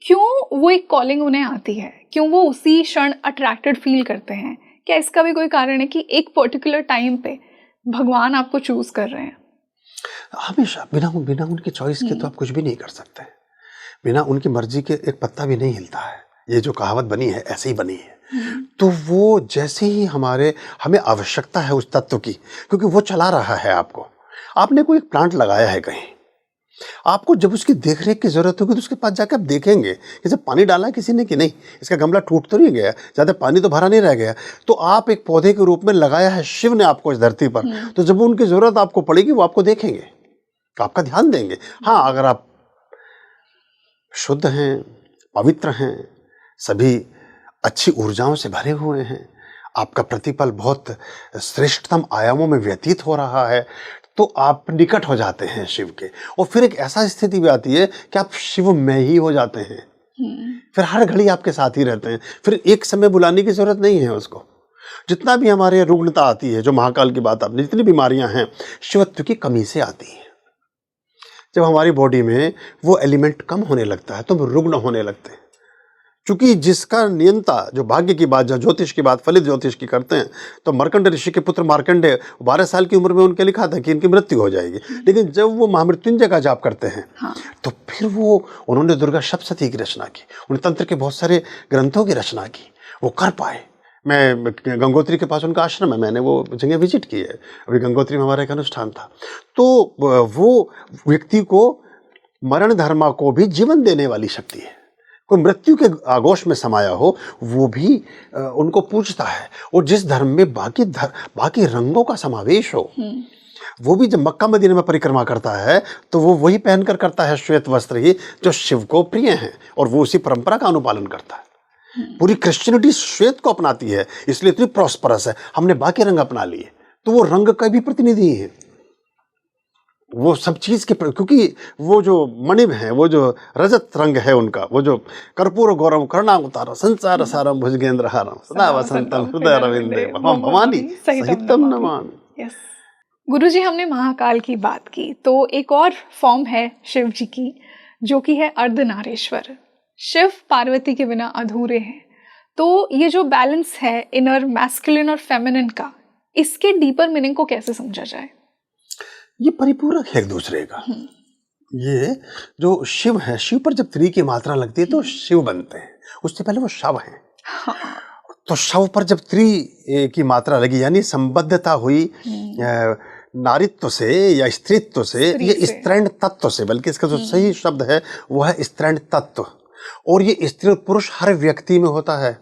क्यों वो एक कॉलिंग उन्हें आती है? क्यों वो उसी क्षण अट्रैक्टेड फील करते हैं? क्या इसका भी कोई कारण है कि एक पर्टिकुलर टाइम पे भगवान आपको चूज कर रहे हैं? हमेशा बिना उनकी चॉइस के तो आप कुछ भी नहीं कर सकते। बिना उनकी मर्जी के एक पत्ता भी नहीं हिलता है। ये जो कहावत बनी है ऐसे ही बनी है। तो वो जैसे ही हमें आवश्यकता है उस तत्व की, क्योंकि वो चला रहा है आपको। आपने कोई एक प्लांट लगाया है कहीं, आपको जब उसकी देखरेख की जरूरत होगी तो उसके पास जाकर आप देखेंगे कि जब पानी डाला है किसी ने कि नहीं, इसका गमला टूट तो नहीं गया, ज़्यादा पानी तो भरा नहीं रह गया। तो आप एक पौधे के रूप में लगाया है शिव ने आपको इस धरती पर, तो जब उनकी जरूरत आपको पड़ेगी वो आपको देखेंगे, आपका ध्यान देंगे। हाँ, अगर आप शुद्ध हैं, पवित्र हैं, सभी अच्छी ऊर्जाओं से भरे हुए हैं, आपका प्रतिपल बहुत श्रेष्ठतम आयामों में व्यतीत हो रहा है, तो आप निकट हो जाते हैं शिव के। और फिर एक ऐसा स्थिति भी आती है कि आप शिव में ही हो जाते हैं। फिर हर घड़ी आपके साथ ही रहते हैं। फिर एक समय बुलाने की जरूरत नहीं है उसको। जितना भी हमारे रुग्णता आती है, जो महाकाल की बात आपने, जितनी बीमारियां हैं, शिवत्व की कमी से आती हैं। जब हमारी बॉडी में वो एलिमेंट कम होने लगता है तो हम रुग्ण होने लगते हैं। चूंकि जिसका नियंता, जो भाग्य की बात, जो ज्योतिष की बात, फलित ज्योतिष की करते हैं, तो मार्कंड ऋषि के पुत्र मार्कंडेय 12 साल की उम्र में उनके लिखा था कि इनकी मृत्यु हो जाएगी। लेकिन जब वो महामृत्युंजय का जाप करते हैं, तो फिर उन्होंने दुर्गा सप्तशती की रचना की, उन्होंने तंत्र के बहुत सारे ग्रंथों की रचना की, वो कर पाए। मैं गंगोत्री के पास उनका आश्रम है, मैंने वो जगह विजिट की है, अभी गंगोत्री में हमारा एक अनुष्ठान था। तो वो व्यक्ति को मरण धर्मा को भी जीवन देने वाली शक्ति है। कोई मृत्यु के आगोश में समाया हो वो भी उनको पूजता है। और जिस धर्म में बाकी रंगों का समावेश हो, वो भी जब मक्का मदीना में परिक्रमा करता है तो वो वही पहनकर करता है, श्वेत वस्त्र ही, जो शिव को प्रिय हैं, और वो उसी परंपरा का अनुपालन करता है। पूरी क्रिश्चियनिटी श्वेत को अपनाती है, इसलिए इतनी प्रॉस्परस है। हमने बाकी रंग अपना लिए, तो वो रंग का भी प्रतिनिधि है, वो सब चीज के, क्योंकि वो जो मणिम है, वो जो रजत रंग है उनका, वो जो कर्पूर गौरव कर्णावतार संसार सारम भुजगेंद्र हारम सदा वसंतम हृदय रविंदे मम भवानी सहितम नमामि। गुरुजी, हमने महाकाल की बात की, तो एक और फॉर्म है शिव जी की, जो कि है अर्धनारीश्वर। शिव पार्वती के बिना अधूरे हैं। तो ये जो बैलेंस है इनर मैस्कुलिन और फेमिनिन का, इसके डीपर मीनिंग को कैसे समझा जाए? ये परिपूरक है एक दूसरे का। ये जो शिव है, शिव पर जब त्रि की मात्रा लगती है तो शिव बनते हैं, उससे पहले वो शव हैं। तो शव पर जब त्रि की मात्रा लगी, यानी संबद्धता हुई नारित्व से या स्त्रीत्व से, ये स्त्रैण तत्व से, बल्कि इसका जो सही शब्द है वो है स्त्रैण तत्व। और ये स्त्री और पुरुष हर व्यक्ति में होता है।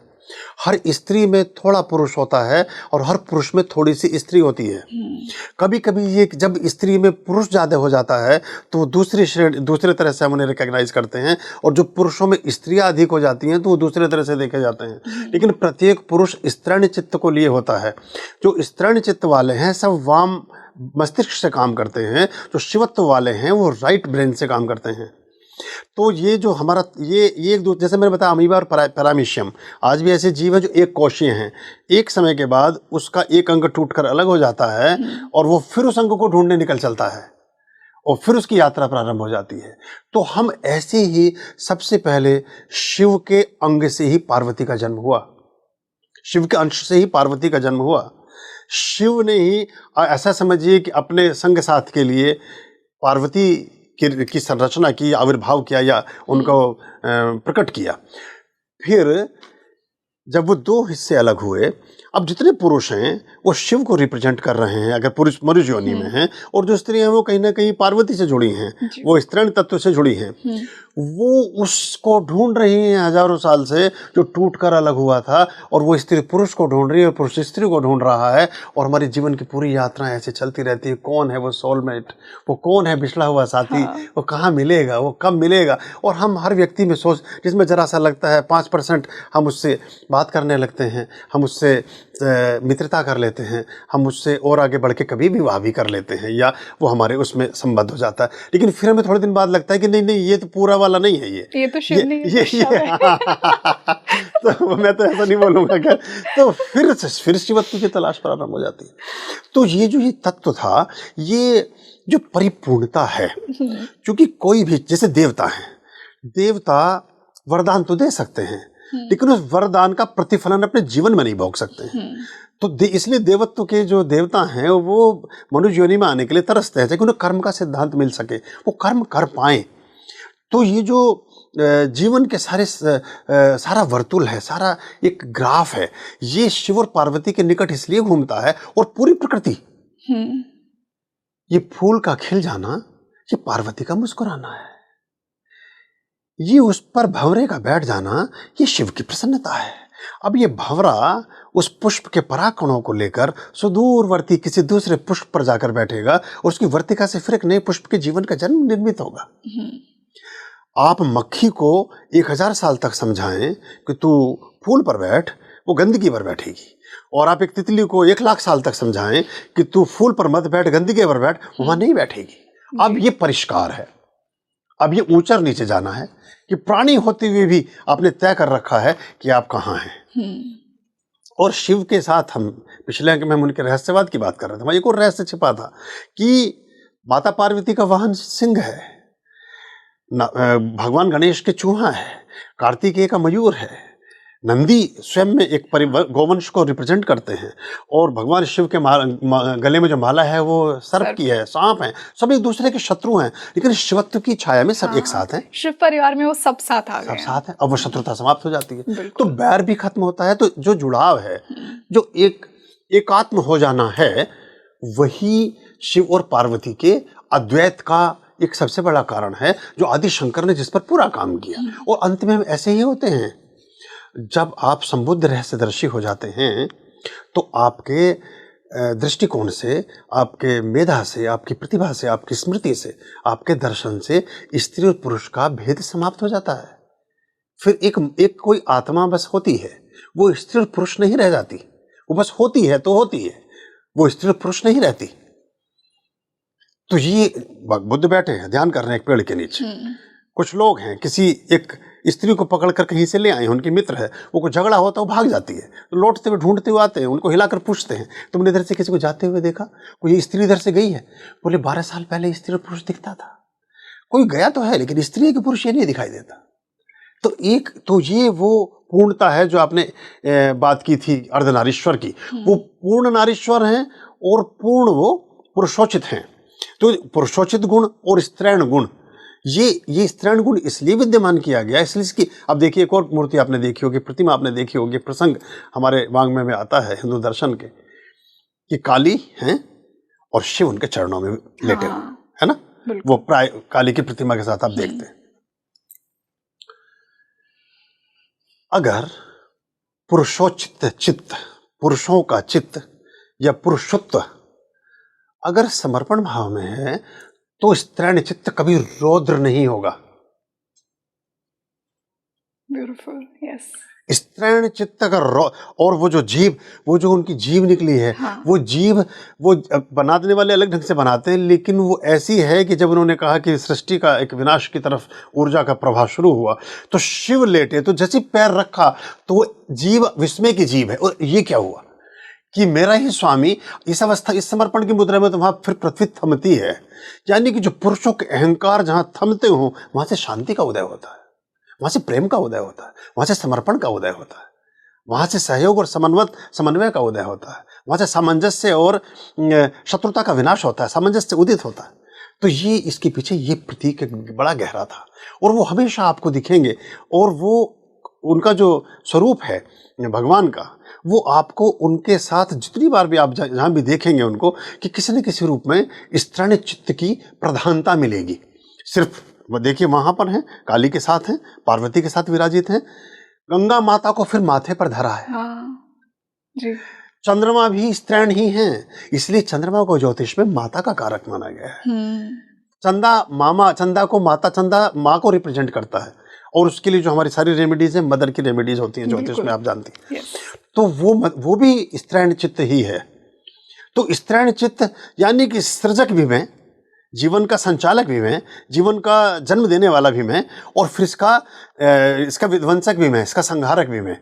हर स्त्री में थोड़ा पुरुष होता है और हर पुरुष में थोड़ी सी स्त्री होती है। कभी कभी ये जब स्त्री में पुरुष ज्यादा हो जाता है तो दूसरे तरह से हम उन्हें रिकॉग्नाइज करते हैं, और जो पुरुषों में स्त्रियां अधिक हो जाती हैं तो वो दूसरे तरह से देखे जाते हैं। लेकिन प्रत्येक पुरुष स्त्रैण चित्त को लिए होता है। जो स्त्रैण चित्त वाले हैं सब वाम मस्तिष्क से काम करते हैं, जो शिवत्व वाले हैं वो राइट ब्रेन से काम करते हैं। तो ये जो हमारा ये एक दो, जैसे मैंने बताया अमीबा और पैरामीशियम, आज भी ऐसे जीव है जो एक कोशीय हैं। एक समय के बाद उसका एक अंग टूटकर अलग हो जाता है और वो फिर उस अंग को ढूंढने निकल चलता है और फिर उसकी यात्रा प्रारंभ हो जाती है। तो हम ऐसे ही सबसे पहले शिव के अंग से ही पार्वती का जन्म हुआ, शिव के अंश से ही पार्वती का जन्म हुआ। शिव ने ही ऐसा समझिए कि अपने संग साथ के लिए पार्वती की संरचना की, आविर्भाव किया या उनको प्रकट किया। फिर जब वो दो हिस्से अलग हुए, अब जितने पुरुष हैं वो शिव को रिप्रेजेंट कर रहे हैं अगर पुरुष मनुष्य योनि में हैं, और जो स्त्री हैं वो कहीं ना कहीं पार्वती से जुड़ी हैं, वो स्त्रीण तत्व से जुड़ी हैं। वो उसको ढूंढ रही हैं हजारों साल से जो टूट कर अलग हुआ था, और वो स्त्री पुरुष को ढूंढ रही है और पुरुष स्त्री को ढूंढ रहा है, और हमारी जीवन की पूरी यात्रा ऐसे चलती रहती है। कौन है वो सोलमेट, वो कौन है बिछड़ा हुआ साथी, वो कहाँ मिलेगा, वो कब मिलेगा। और हम हर व्यक्ति में सोच, जिसमें जरा सा लगता है 5% हम उससे बात करने लगते हैं, हम उससे मित्रता कर लेते हैं, हम उससे और आगे बढ़ के कभी विवाह भी कर लेते हैं, या वो हमारे उसमें संबद्ध हो जाता है। लेकिन फिर हमें थोड़े दिन बाद लगता है कि नहीं नहीं, ये तो पूरा वाला नहीं है, ये तो शिव नहीं है, तो मैं तो ऐसा नहीं बोलूँगा क्या। तो फिर शिवत्व की तलाश प्रारंभ हो जाती है। तो ये जो ये तत्व था, ये जो परिपूर्णता है, क्योंकि कोई भी, जैसे देवता हैं, देवता वरदान तो दे सकते हैं लेकिन उस वरदान का प्रतिफलन अपने जीवन में नहीं भोग सकते हैं। तो इसलिए देवत्व के जो देवता हैं वो मनुष्य योनि में आने के लिए तरसते हैं, ताकि उन्हें कर्म का सिद्धांत मिल सके, वो कर्म कर पाएं। तो ये जो जीवन के सारा वर्तुल है, सारा एक ग्राफ है, ये शिव और पार्वती के निकट इसलिए घूमता है। और पूरी प्रकृति, ये फूल का खिल जाना, ये पार्वती का मुस्कुराना है। ये उस पर भंवरे का बैठ जाना, ये शिव की प्रसन्नता है। अब ये भंवरा उस पुष्प के परागकणों को लेकर सुदूरवर्ती किसी दूसरे पुष्प पर जाकर बैठेगा, और उसकी वर्तिका से फिर एक नए पुष्प के जीवन का जन्म निर्मित होगा। आप मक्खी को 1000 साल तक समझाएं कि तू फूल पर बैठ, वो गंदगी पर बैठेगी। और आप एक तितली को 1,00,000 साल तक समझाएं कि तू फूल पर मत बैठ, गंदगी पर बैठ, वहां नहीं बैठेगी। अब ये परिष्कार है, अब ये ऊंचा नीचे जाना है कि प्राणी होते हुए भी आपने तय कर रखा है कि आप कहाँ हैं। और शिव के साथ हम पिछले अंक में हम उनके रहस्यवाद की बात कर रहे थे, वहां एक और रहस्य छिपा था कि माता पार्वती का वाहन सिंह है, भगवान गणेश के चूहा है, कार्तिकेय का मयूर है, नंदी स्वयं में एक गोवंश को रिप्रेजेंट करते हैं, और भगवान शिव के गले में जो माला है वो सर्प की है, सांप है। सब एक दूसरे के शत्रु हैं, लेकिन शिवत्व की छाया में सब एक साथ हैं। शिव परिवार में वो सब साथ आ गए, सब साथ हैं। अब वो शत्रुता समाप्त हो जाती है, तो बैर भी खत्म होता है। तो जो जुड़ाव है, जो एकात्म हो जाना है, वही शिव और पार्वती के अद्वैत का एक सबसे बड़ा कारण है, जो आदि शंकर ने जिस पर पूरा काम किया। और अंत में हम ऐसे ही होते हैं। जब आप संबुद्ध रहस्यदर्शी हो जाते हैं, तो आपके दृष्टिकोण से, आपके मेधा से, आपकी प्रतिभा से, आपकी स्मृति से, आपके दर्शन से स्त्री और पुरुष का भेद समाप्त हो जाता है। फिर एक कोई आत्मा बस होती है, वो स्त्री और पुरुष नहीं रह जाती। वो बस होती है तो होती है, वो स्त्री और पुरुष नहीं रहती। तो ये बुद्ध बैठे हैं, ध्यान कर रहे हैं एक पेड़ के नीचे। कुछ लोग हैं, किसी एक स्त्री को पकड़कर कहीं से ले आए हैं, उनकी मित्र है, वो कोई झगड़ा होता है, वो भाग जाती है, तो लौटते हुए ढूंढते हुए आते हैं, उनको हिलाकर पूछते हैं, तुमने इधर से किसी को जाते हुए देखा? कोई स्त्री इधर से गई है? बोले 12 साल पहले स्त्री और पुरुष दिखता था। कोई गया तो है, लेकिन स्त्री के पुरुष ये नहीं दिखाई देता। तो ये वो पूर्णता है जो आपने बात की थी अर्धनारीश्वर की। वो पूर्ण नारीश्वर हैं और पूर्ण वो पुरुषोचित हैं। तो पुरुषोचित गुण और स्त्रैण गुण, ये स्त्रीण गुण इसलिए विद्यमान किया गया, इसलिए इसकी, अब देखिए एक और मूर्ति आपने देखी होगी, प्रतिमा आपने देखी होगी, प्रसंग हमारे वांग्मय में आता है हिंदू दर्शन के, कि काली हैं और शिव उनके चरणों में लेटे हुए, है ना? वो प्राय काली की प्रतिमा के साथ आप देखते हैं। अगर पुरुषोचित चित्त, पुरुषों का चित्त या पुरुषत्व अगर समर्पण भाव में है, तो स्त्रैण चित्त कभी रौद्र नहीं होगा। Beautiful, yes. स्त्रैण चित्त का और वो जो जीभ, वो जो उनकी जीभ निकली है, हाँ। वो जीभ, वो बना देने वाले अलग ढंग से बनाते हैं, लेकिन वो ऐसी है कि जब उन्होंने कहा कि सृष्टि का एक विनाश की तरफ ऊर्जा का प्रवाह शुरू हुआ, तो शिव लेटे, तो जैसे पैर रखा तो वो जीभ विस्मय की जीभ है। और ये क्या हुआ कि मेरा ही स्वामी इस अवस्था, इस समर्पण की मुद्रा में, तो वहां फिर पृथ्वी थमती है। यानी कि जो पुरुषों के अहंकार जहां थमते हो, वहां से शांति का उदय होता है, वहां से प्रेम का उदय होता है, वहां से समर्पण का उदय होता है, वहां से सहयोग और समन्वय का उदय होता है, वहां से सामंजस्य और शत्रुता का विनाश होता है, सामंजस्य उदित होता है। तो ये इसके पीछे ये प्रतीक बड़ा गहरा था, और वो हमेशा आपको दिखेंगे। और वो उनका जो स्वरूप है भगवान का, वो आपको उनके साथ जितनी बार भी आप जहां भी देखेंगे उनको, कि किसी न किसी रूप में स्त्रैण चित्त की प्रधानता मिलेगी। सिर्फ वो देखिए वहां पर हैं, काली के साथ हैं, पार्वती के साथ विराजित हैं, गंगा माता को फिर माथे पर धरा है। हाँ जी। चंद्रमा भी स्त्रैण ही हैं, इसलिए चंद्रमा को ज्योतिष में माता का कारक माना गया है। चंदा को माता, चंदा माँ को रिप्रेजेंट करता है, और उसके लिए जो हमारी सारी रेमेडीज है, मदर की रेमेडीज होती हैं ज्योतिष में, आप जानती हैं। तो वो भी स्त्रैण चित्त ही है। तो स्त्रैण चित्त यानी कि सृजक भी मैं, जीवन का संचालक भी मैं, जीवन का जन्म देने वाला भी मैं, और फिर इसका विध्वंसक भी मैं, इसका संहारक भी मैं।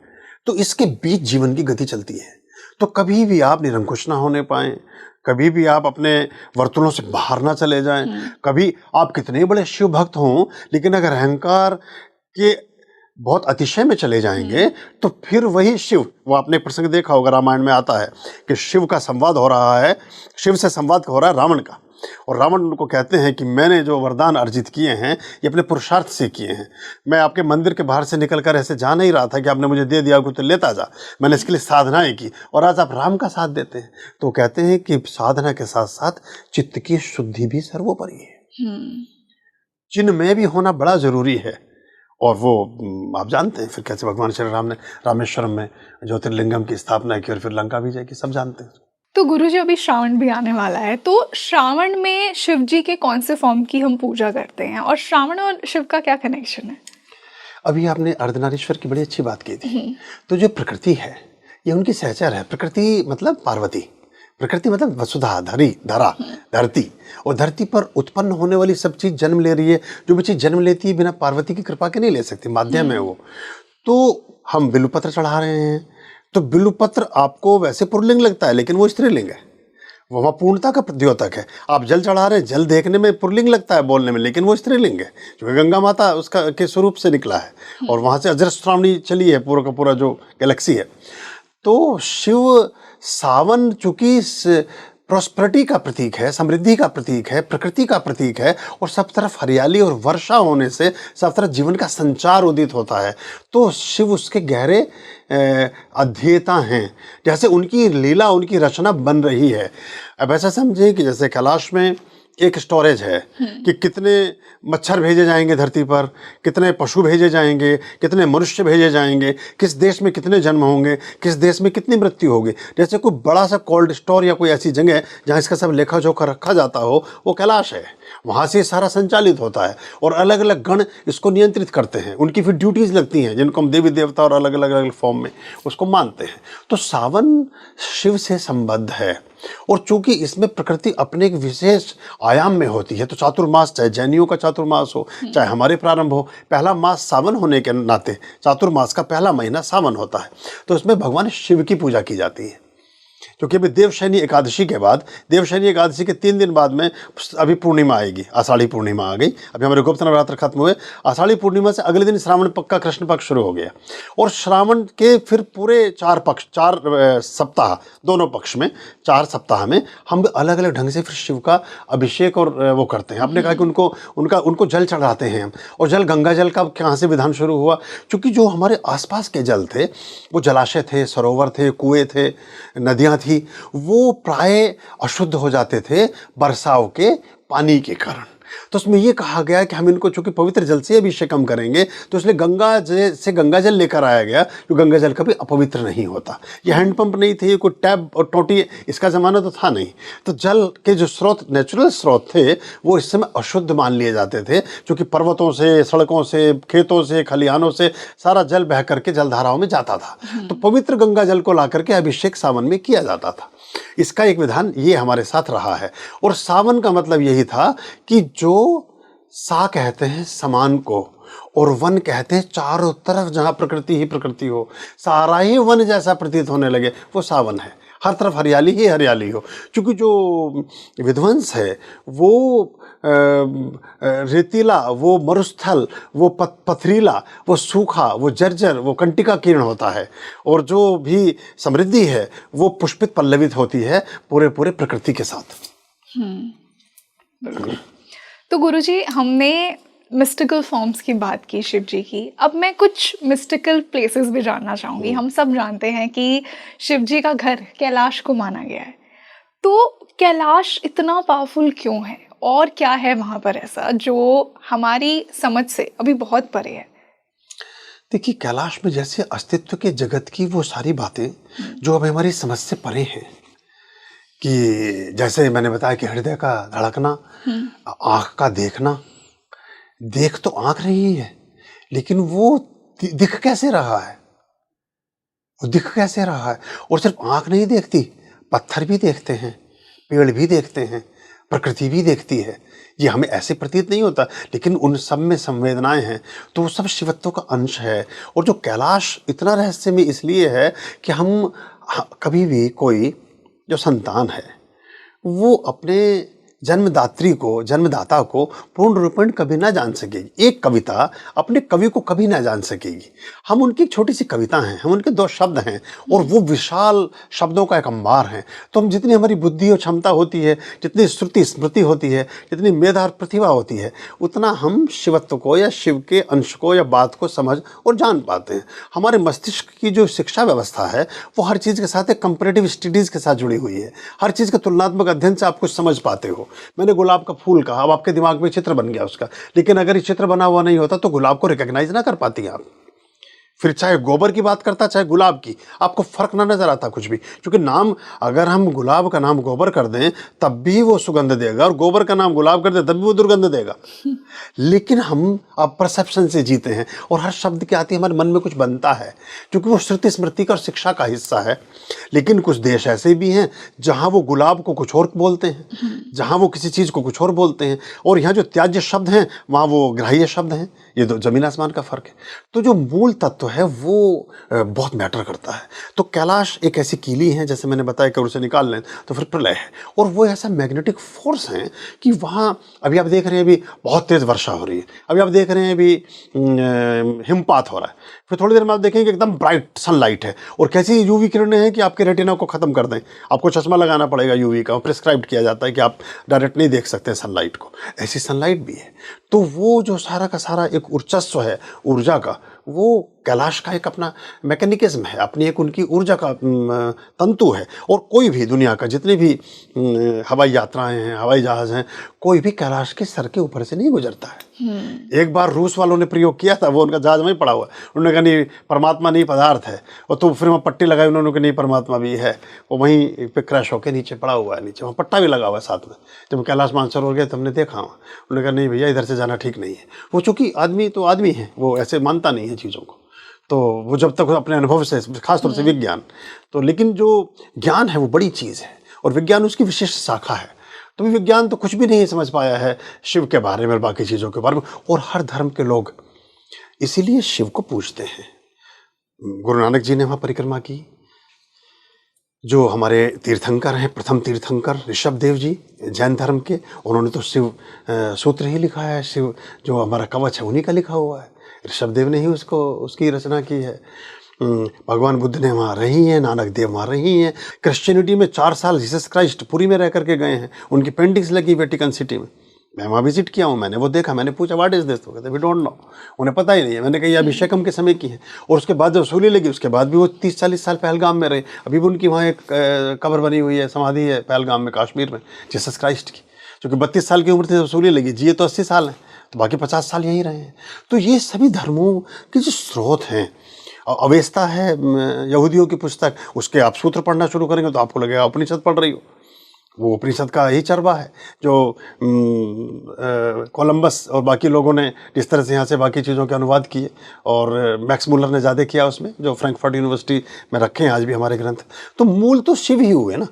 तो इसके बीच जीवन की गति चलती है। तो कभी भी आप निरंकुश ना होने पाएं, कभी भी आप अपने वर्तुलों से बाहर ना चले जाएं, कभी आप कितने बड़े शिव भक्त हों, लेकिन अगर अहंकार के बहुत अतिशय में चले जाएंगे, तो फिर वही शिव, वो आपने प्रसंग देखा होगा, रामायण में आता है कि शिव का संवाद हो रहा है, शिव से संवाद हो रहा है रावण का, और रावण उनको कहते हैं कि मैंने जो वरदान अर्जित किए हैं, ये अपने पुरुषार्थ से किए हैं। मैं आपके मंदिर के बाहर से निकलकर ऐसे जा नहीं रहा था कि आपने मुझे दे दिया, तो लेता जा, मैंने इसके लिए साधनाएं की, और आज आप राम का साथ देते हैं। तो कहते हैं कि साधना के साथ साथ चित्त की शुद्धि भी सर्वोपरि है, चिन्ह में भी होना बड़ा जरूरी है। और वो आप जानते हैं फिर कैसे भगवान श्री राम ने रामेश्वरम में ज्योतिर्लिंगम की स्थापना की, और फिर लंका विजय की, सब जानते हैं। तो गुरुजी अभी श्रावण भी आने वाला है, तो श्रावण में शिव जी के कौन से फॉर्म की हम पूजा करते हैं, और श्रावण और शिव का क्या कनेक्शन है? अभी आपने अर्धनारीश्वर की बड़ी अच्छी बात की थी। तो जो प्रकृति है, ये उनकी सहचर है। प्रकृति मतलब पार्वती, प्रकृति मतलब वसुधा, धरा, धरती, और धरती पर उत्पन्न होने वाली सब चीज जन्म ले रही है। जो भी चीज जन्म लेती है बिना पार्वती की कृपा के नहीं ले सकती, माध्यम है वो। तो हम बिल्वपत्र चढ़ा रहे हैं, तो बिल्वपत्र आपको वैसे पुल्लिंग लगता है, लेकिन वो स्त्रीलिंग है, वो वहाँ पूर्णता का द्योतक है। आप जल चढ़ा रहे हैं, जल देखने में पुल्लिंग लगता है बोलने में, लेकिन वो स्त्रीलिंग है, जो गंगा माता उसका के स्वरूप से निकला है, और वहाँ से अजरश्रावणी चली है, पूरा का पूरा जो गैलेक्सी है। तो शिव सावन चूंकि प्रॉस्पेरिटी का प्रतीक है, समृद्धि का प्रतीक है, प्रकृति का प्रतीक है, और सब तरफ हरियाली और वर्षा होने से सब तरफ जीवन का संचार उदित होता है। तो शिव उसके गहरे अध्येता हैं, जैसे उनकी लीला, उनकी रचना बन रही है। अब ऐसा समझे कि जैसे कैलाश में एक स्टोरेज है कि कितने मच्छर भेजे जाएंगे धरती पर, कितने पशु भेजे जाएंगे, कितने मनुष्य भेजे जाएंगे, किस देश में कितने जन्म होंगे, किस देश में कितनी मृत्यु होगी। जैसे कोई बड़ा सा कोल्ड स्टोर या कोई ऐसी जगह जहाँ इसका सब लेखा जोखा रखा जाता हो, वो कैलाश है। वहाँ से सारा संचालित होता है, और अलग अलग गण इसको नियंत्रित करते हैं, उनकी फिर ड्यूटीज़ लगती हैं, जिनको हम देवी देवता और अलग अलग फॉर्म में उसको मानते हैं। तो सावन शिव से संबद्ध है, और चूंकि इसमें प्रकृति अपने एक विशेष आयाम में होती है, तो चातुर्मास, चाहे जैनियों का चातुर्मास हो, चाहे हमारे प्रारंभ हो, पहला मास सावन होने के नाते चातुर्मास का पहला महीना सावन होता है। तो इसमें भगवान शिव की पूजा की जाती है, क्योंकि अभी देवशयनी एकादशी के बाद, देवशयनी एकादशी के 3 दिन बाद में अभी पूर्णिमा आएगी, आषाढ़ी पूर्णिमा आ गई। अभी हमारे गुप्त नवरात्र खत्म हुए, आषाढ़ी पूर्णिमा से अगले दिन श्रावण पक्ष का कृष्ण पक्ष शुरू हो गया, और श्रावण के फिर पूरे 4 पक्ष, 4 सप्ताह, दोनों पक्ष में 4 सप्ताह में हम अलग अलग ढंग से फिर शिव का अभिषेक और वो करते हैं। आपने कहा कि उनको जल चढ़ाते हैं हम, और जल गंगा जल का कहाँ से विधान शुरू हुआ? क्योंकि जो हमारे आसपास के जल थे, वो जलाशय थे, सरोवर थे, कुएँ थे, नदियाँ थी, वो प्राय अशुद्ध हो जाते थे बरसाव के पानी के कारण। तो उसमें ये कहा गया कि हम इनको चूंकि पवित्र जल से अभिषेक हम करेंगे, तो इसलिए गंगा जल लेकर आया गया, जो गंगा जल कभी अपवित्र नहीं होता। ये हैंडपंप नहीं थे, ये कोई टैब और टोटी, इसका ज़माना तो था नहीं। तो जल के जो स्रोत, नेचुरल स्रोत थे, वो इस समय अशुद्ध मान लिए जाते थे, क्योंकि पर्वतों से, सड़कों से, खेतों से, खलिहानों से सारा जल बह करके जलधाराओं में जाता था। तो पवित्र गंगा जल को ला करके अभिषेक सावन में किया जाता था। इसका एक विधान ये हमारे साथ रहा है। और सावन का मतलब यही था कि जो सा कहते हैं समान को, और वन कहते हैं चारों तरफ जहाँ प्रकृति ही प्रकृति हो, सारा ही वन जैसा प्रतीत होने लगे, वो सावन है। हर तरफ हरियाली ही हरियाली हो। क्योंकि जो विध्वंस है वो रेतीला, वो मरुस्थल, वो पथरीला, वो सूखा, वो जर्जर, वो कंटिका कीर्ण होता है। और जो भी समृद्धि है वो पुष्पित पल्लवित होती है पूरे पूरे प्रकृति के साथ। बिल्कुल। तो गुरुजी, हमने मिस्टिकल फॉर्म्स की बात की शिव जी की, अब मैं कुछ मिस्टिकल प्लेसेस भी जानना चाहूँगी। हम सब जानते हैं कि शिव जी का घर कैलाश को माना गया है, तो कैलाश इतना पावरफुल क्यों है और क्या है वहाँ पर ऐसा जो हमारी समझ से अभी बहुत परे है? देखिए, कैलाश में जैसे अस्तित्व के जगत की वो सारी बातें जो अब हमारी समझ से परे हैं, कि जैसे मैंने बताया कि हृदय का धड़कना, आँख का देखना, देख तो आँख रही है, लेकिन वो दिख कैसे रहा है, वो दिख कैसे रहा है। और सिर्फ आँख नहीं देखती, पत्थर भी देखते हैं, पेड़ भी देखते हैं, प्रकृति भी देखती है। ये हमें ऐसे प्रतीत नहीं होता, लेकिन उन सब में संवेदनाएं हैं, तो वो सब शिवत्व का अंश है। और जो कैलाश इतना रहस्यमय इसलिए है कि हम कभी भी, कोई जो संतान है वो अपने जन्मदात्री को, जन्मदाता को पूर्ण रूपेण कभी ना जान सकेगी। एक कविता अपने कवि को कभी ना जान सकेगी। हम उनकी एक छोटी सी कविता हैं, हम उनके 2 शब्द हैं, और वो विशाल शब्दों का एक अंबार है। तो हम जितनी हमारी बुद्धि और क्षमता होती है, जितनी श्रुति स्मृति होती है, जितनी मेधा और प्रतिभा होती है, उतना हम शिवत्व को या शिव के अंश को या बात को समझ और जान पाते हैं। हमारे मस्तिष्क की जो शिक्षा व्यवस्था है वो हर चीज़ के साथ एक कंपैरेटिव स्टडीज़ के साथ जुड़ी हुई है। हर चीज़ के तुलनात्मक अध्ययन से आप कुछ समझ पाते हो। मैंने गुलाब का फूल कहा, अब आपके दिमाग में चित्र बन गया उसका, लेकिन अगर ये चित्र बना हुआ नहीं होता तो गुलाब को रिकॉग्नाइज ना कर पाती आप। फिर चाहे गोबर की बात करता, चाहे गुलाब की, आपको फर्क ना नजर आता कुछ भी। क्योंकि नाम, अगर हम गुलाब का नाम गोबर कर दें तब भी वो सुगंध देगा, और गोबर का नाम गुलाब कर दें तब भी वो दुर्गंध देगा। लेकिन हम अब परसेप्शन से जीते हैं, और हर शब्द के आते हमारे मन में कुछ बनता है, क्योंकि वो श्रुति स्मृति का और शिक्षा का हिस्सा है। लेकिन कुछ देश ऐसे भी हैं जहाँ वो गुलाब को कुछ और बोलते हैं, जहाँ वो किसी चीज़ को कुछ और बोलते हैं, और यहाँ जो त्याज्य शब्द हैं वहाँ वो ग्राह्य शब्द हैं। ये तो जमीन आसमान का फर्क है। तो जो मूल तत्व है वो बहुत मैटर करता है। तो कैलाश एक ऐसी कीली है, जैसे मैंने बताया कि उसे निकाल लें तो फिर प्रलय है, और वो ऐसा मैग्नेटिक फोर्स है कि वहाँ अभी आप देख रहे हैं, अभी बहुत तेज़ वर्षा हो रही है, अभी आप देख रहे हैं अभी हिमपात हो रहा है, फिर थोड़ी देर में आप देखेंगे एकदम ब्राइट सनलाइट है, और कैसी यूवी किरणें हैं कि आपके रेटिना को ख़त्म कर दें। आपको चश्मा लगाना पड़ेगा यूवी का, प्रिस्क्राइब किया जाता है कि आप डायरेक्ट नहीं देख सकते सनलाइट को। ऐसी सनलाइट भी है। तो वो जो सारा का सारा एक ऊर्जस्व है ऊर्जा का, वो कैलाश का एक अपना मैकेनिज्म है, अपनी एक उनकी ऊर्जा का तंतु है। और कोई भी दुनिया का जितनी भी हवाई यात्राएं हैं, हवाई जहाज़ हैं, कोई भी कैलाश के सर के ऊपर से नहीं गुजरता है। एक बार रूस वालों ने प्रयोग किया था, वो उनका जहाज में पड़ा हुआ है, उन्होंने कहा नहीं परमात्मा नहीं पदार्थ है, और तो फिर वहाँ पट्टी लगाई उन्होंने कहा नहीं परमात्मा भी है, वो वहीं पे क्रैश होकर नीचे पड़ा हुआ है, नीचे वहाँ पट्टा भी लगा हुआ है साथ में। जब कैलाश मानसरोवर गए तो हमने देखा वहाँ, उन्होंने कहा नहीं भैया इधर से जाना ठीक नहीं है। वो चूँकि आदमी तो आदमी है, वो ऐसे मानता नहीं है चीज़ों को, तो वो जब तक अपने अनुभव से, खासतौर से विज्ञान, तो लेकिन जो ज्ञान है वो बड़ी चीज़ है, और विज्ञान उसकी विशेष शाखा है। तो विज्ञान तो कुछ भी नहीं समझ पाया है शिव के बारे में और बाकी चीज़ों के बारे में, और हर धर्म के लोग इसीलिए शिव को पूजते हैं। गुरु नानक जी ने वहाँ परिक्रमा की, जो हमारे तीर्थंकर हैं, प्रथम तीर्थंकर ऋषभ देव जी जैन धर्म के, उन्होंने तो शिव सूत्र ही लिखा है, शिव जो हमारा कवच है उन्हीं का लिखा हुआ है, ऋषभ देव ने ही उसकी रचना की है। भगवान बुद्ध ने वहाँ रही हैं, नानक देव वहाँ रही हैं। क्रिश्चियनिटी में 4 साल जीसस क्राइस्ट पुरी में रह करके गए हैं, उनकी पेंटिंग्स लगी वेटिकन सिटी में। मैं वहाँ विजिट किया हूँ, मैंने वो देखा, मैंने पूछा व्हाट इज दिस, तो कहते वी डोंट नो, उन्हें पता ही नहीं है। मैंने कहा ये अभिषेकम के समय की है, और उसके बाद जब सूली लगी उसके बाद भी वो 30-40 साल पहलगाम में रहे। अभी भी उनकी वहाँ एक कब्र बनी हुई है, समाधि है पहलगाम में, कश्मीर में, जीसस क्राइस्ट की। क्योंकि 32 साल की उम्र थी वसूली लगी, जिए तो 80 साल हैं, तो बाकी 50 साल यही रहे हैं। तो ये सभी धर्मों के जो स्रोत हैं, अवेस्ता है यहूदियों की पुस्तक, उसके आप सूत्र पढ़ना शुरू करेंगे तो आपको लगेगा उपनिषद पढ़ रही हो। वो उपनिषद का यही चरवा है जो कोलंबस और बाकी लोगों ने जिस तरह से यहाँ से बाकी चीज़ों के अनुवाद किए, और मैक्स मुलर ने ज़्यादा किया उसमें, जो फ्रैंकफर्ट यूनिवर्सिटी में रखे हैं आज भी हमारे ग्रंथ। तो मूल तो शिव ही हुए ना,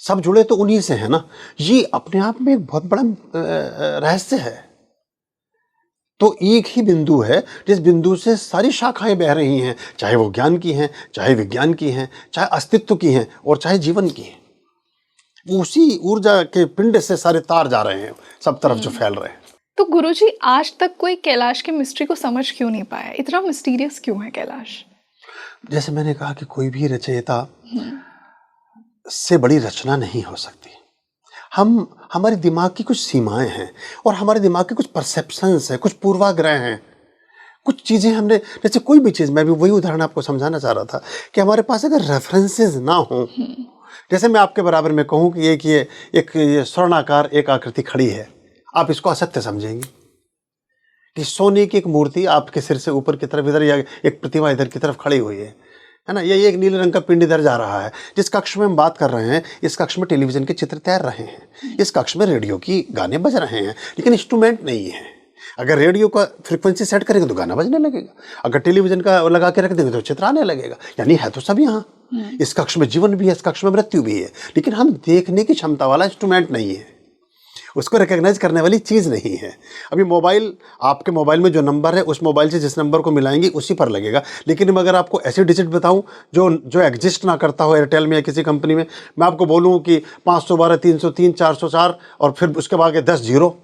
सब जुड़े तो उन्हीं से है ना। ये अपने आप में एक बहुत बड़ा रहस्य है। तो एक ही बिंदु है जिस बिंदु से सारी शाखाएं बह रही हैं, चाहे वो ज्ञान की हैं, चाहे विज्ञान की हैं, चाहे अस्तित्व की हैं, और चाहे जीवन की हैं। उसी ऊर्जा के पिंड से सारे तार जा रहे हैं सब तरफ जो फैल रहे हैं। तो गुरुजी, आज तक कोई कैलाश की मिस्ट्री को समझ क्यों नहीं पाया? इतना मिस्टीरियस क्यों है कैलाश? जैसे मैंने कहा कि कोई भी रचयिता से बड़ी रचना नहीं हो सकती। हमारे दिमाग की कुछ सीमाएं हैं, और हमारे दिमाग के कुछ परसेप्शंस हैं, कुछ पूर्वाग्रह हैं, कुछ चीज़ें हमने, जैसे कोई भी चीज़, मैं भी वही उदाहरण आपको समझाना चाह रहा था कि हमारे पास अगर रेफरेंसेस ना हो, जैसे मैं आपके बराबर में कहूँ कि एक स्वर्णाकार एक आकृति खड़ी है, आप इसको असत्य समझेंगे कि सोने की एक मूर्ति आपके सिर से ऊपर की तरफ इधर, या एक प्रतिमा इधर की तरफ खड़ी हुई है ना, ये एक नीले रंग का पिंड इधर जा रहा है। जिस कक्ष में हम बात कर रहे हैं, इस कक्ष में टेलीविजन के चित्र तैर रहे हैं, इस कक्ष में रेडियो की गाने बज रहे हैं, लेकिन इंस्ट्रूमेंट नहीं है। अगर रेडियो का फ्रीक्वेंसी सेट करेंगे तो गाना बजने लगेगा, अगर टेलीविजन का लगा के रख देंगे तो चित्र आने लगेगा। यानी है तो सब यहाँ, इस कक्ष में जीवन भी है, इस कक्ष में मृत्यु भी है, लेकिन हम देखने की क्षमता वाला इंस्ट्रूमेंट नहीं है, उसको रिकॉग्नाइज करने वाली चीज़ नहीं है। अभी मोबाइल, आपके मोबाइल में जो नंबर है, उस मोबाइल से जिस नंबर को मिलाएंगे उसी पर लगेगा। लेकिन मैं अगर आपको ऐसे डिजिट बताऊं जो एग्जिस्ट ना करता हो एयरटेल में या किसी कंपनी में, मैं आपको बोलूं कि 512 303 404 और फिर उसके बाद 10 जीरो,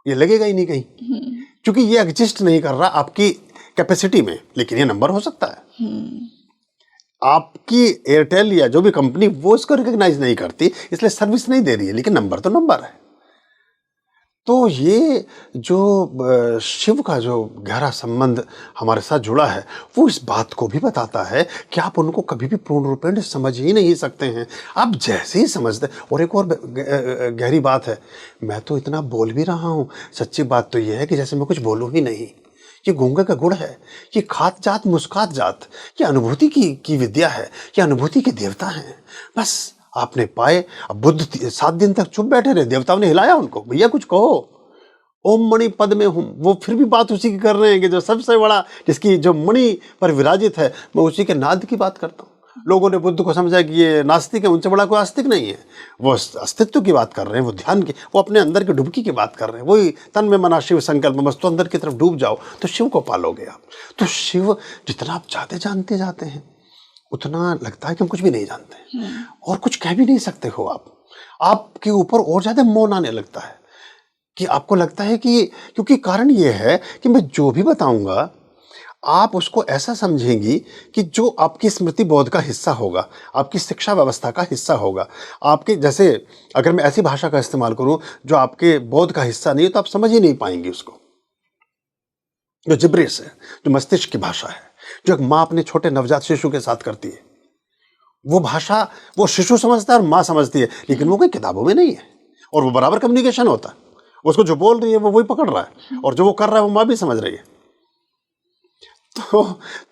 ये लगेगा ही नहीं कहीं, क्योंकि ये एग्जिस्ट नहीं कर रहा आपकी कैपेसिटी में। लेकिन ये नंबर हो सकता है। आपकी एयरटेल या जो भी कंपनी वो इसको रिकॉग्नाइज नहीं करती, इसलिए सर्विस नहीं दे रही है, लेकिन नंबर तो नंबर है। तो ये जो शिव का जो गहरा संबंध हमारे साथ जुड़ा है, वो इस बात को भी बताता है कि आप उनको कभी भी पूर्ण रूपेण समझ ही नहीं सकते हैं, आप जैसे ही समझते। और एक और गहरी बात है, मैं तो इतना बोल भी रहा हूँ, सच्ची बात तो ये है कि जैसे मैं कुछ बोलूँ ही नहीं। ये गूंगे का गुण है, ये खात जात मुस्कात जात, ये अनुभूति की विद्या है, ये अनुभूति के देवता हैं। बस आपने पाए। अब बुद्ध 7 दिन तक चुप बैठे रहे, देवताओं ने हिलाया उनको, भैया कुछ कहो, ओम मणि पद में हूँ। वो फिर भी बात उसी की कर रहे हैं कि जो सबसे बड़ा, जिसकी जो मणि पर विराजित है, मैं उसी के नाद की बात करता हूँ। लोगों ने बुद्ध को समझा कि ये नास्तिक है, उनसे बड़ा कोई आस्तिक नहीं है। वो अस्तित्व की बात कर रहे हैं, वो ध्यान की, वो अपने अंदर की डुबकी की बात कर रहे हैं। वही तन में मना शिव संकल्प बस, तो अंदर की तरफ डूब जाओ तो शिव को पालोगे आप। तो शिव जितना आप ज़्यादा जानते जाते हैं, उतना लगता है कि हम कुछ भी नहीं जानते और कुछ कह भी नहीं सकते हो आप। आपके ऊपर और ज़्यादा मौन आने लगता है कि आपको लगता है कि, क्योंकि कारण ये है कि मैं जो भी बताऊंगा आप उसको ऐसा समझेंगी कि जो आपकी स्मृति बोध का हिस्सा होगा, आपकी शिक्षा व्यवस्था का हिस्सा होगा। आपके जैसे अगर मैं ऐसी भाषा का इस्तेमाल करूं जो आपके बोध का हिस्सा नहीं है, तो आप समझ ही नहीं पाएंगे उसको। जो जिब्रिस है, जो मस्तिष्क की भाषा है, जो एक माँ अपने छोटे नवजात शिशु के साथ करती है, वो भाषा वो शिशु समझता है और माँ समझती है, लेकिन वो कोई किताबों में नहीं है। और वो बराबर कम्युनिकेशन होता है, उसको जो बोल रही है वो वही पकड़ रहा है, और जो वो कर रहा है वो माँ भी समझ रही है।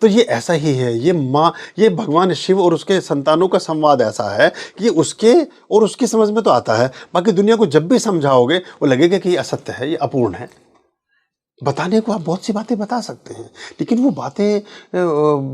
तो ये ऐसा ही है, ये माँ, ये भगवान शिव और उसके संतानों का संवाद ऐसा है कि उसके और उसकी समझ में तो आता है, बाकी दुनिया को जब भी समझाओगे वो लगेगा कि ये असत्य है, ये अपूर्ण है। बताने को आप बहुत सी बातें बता सकते हैं, लेकिन वो बातें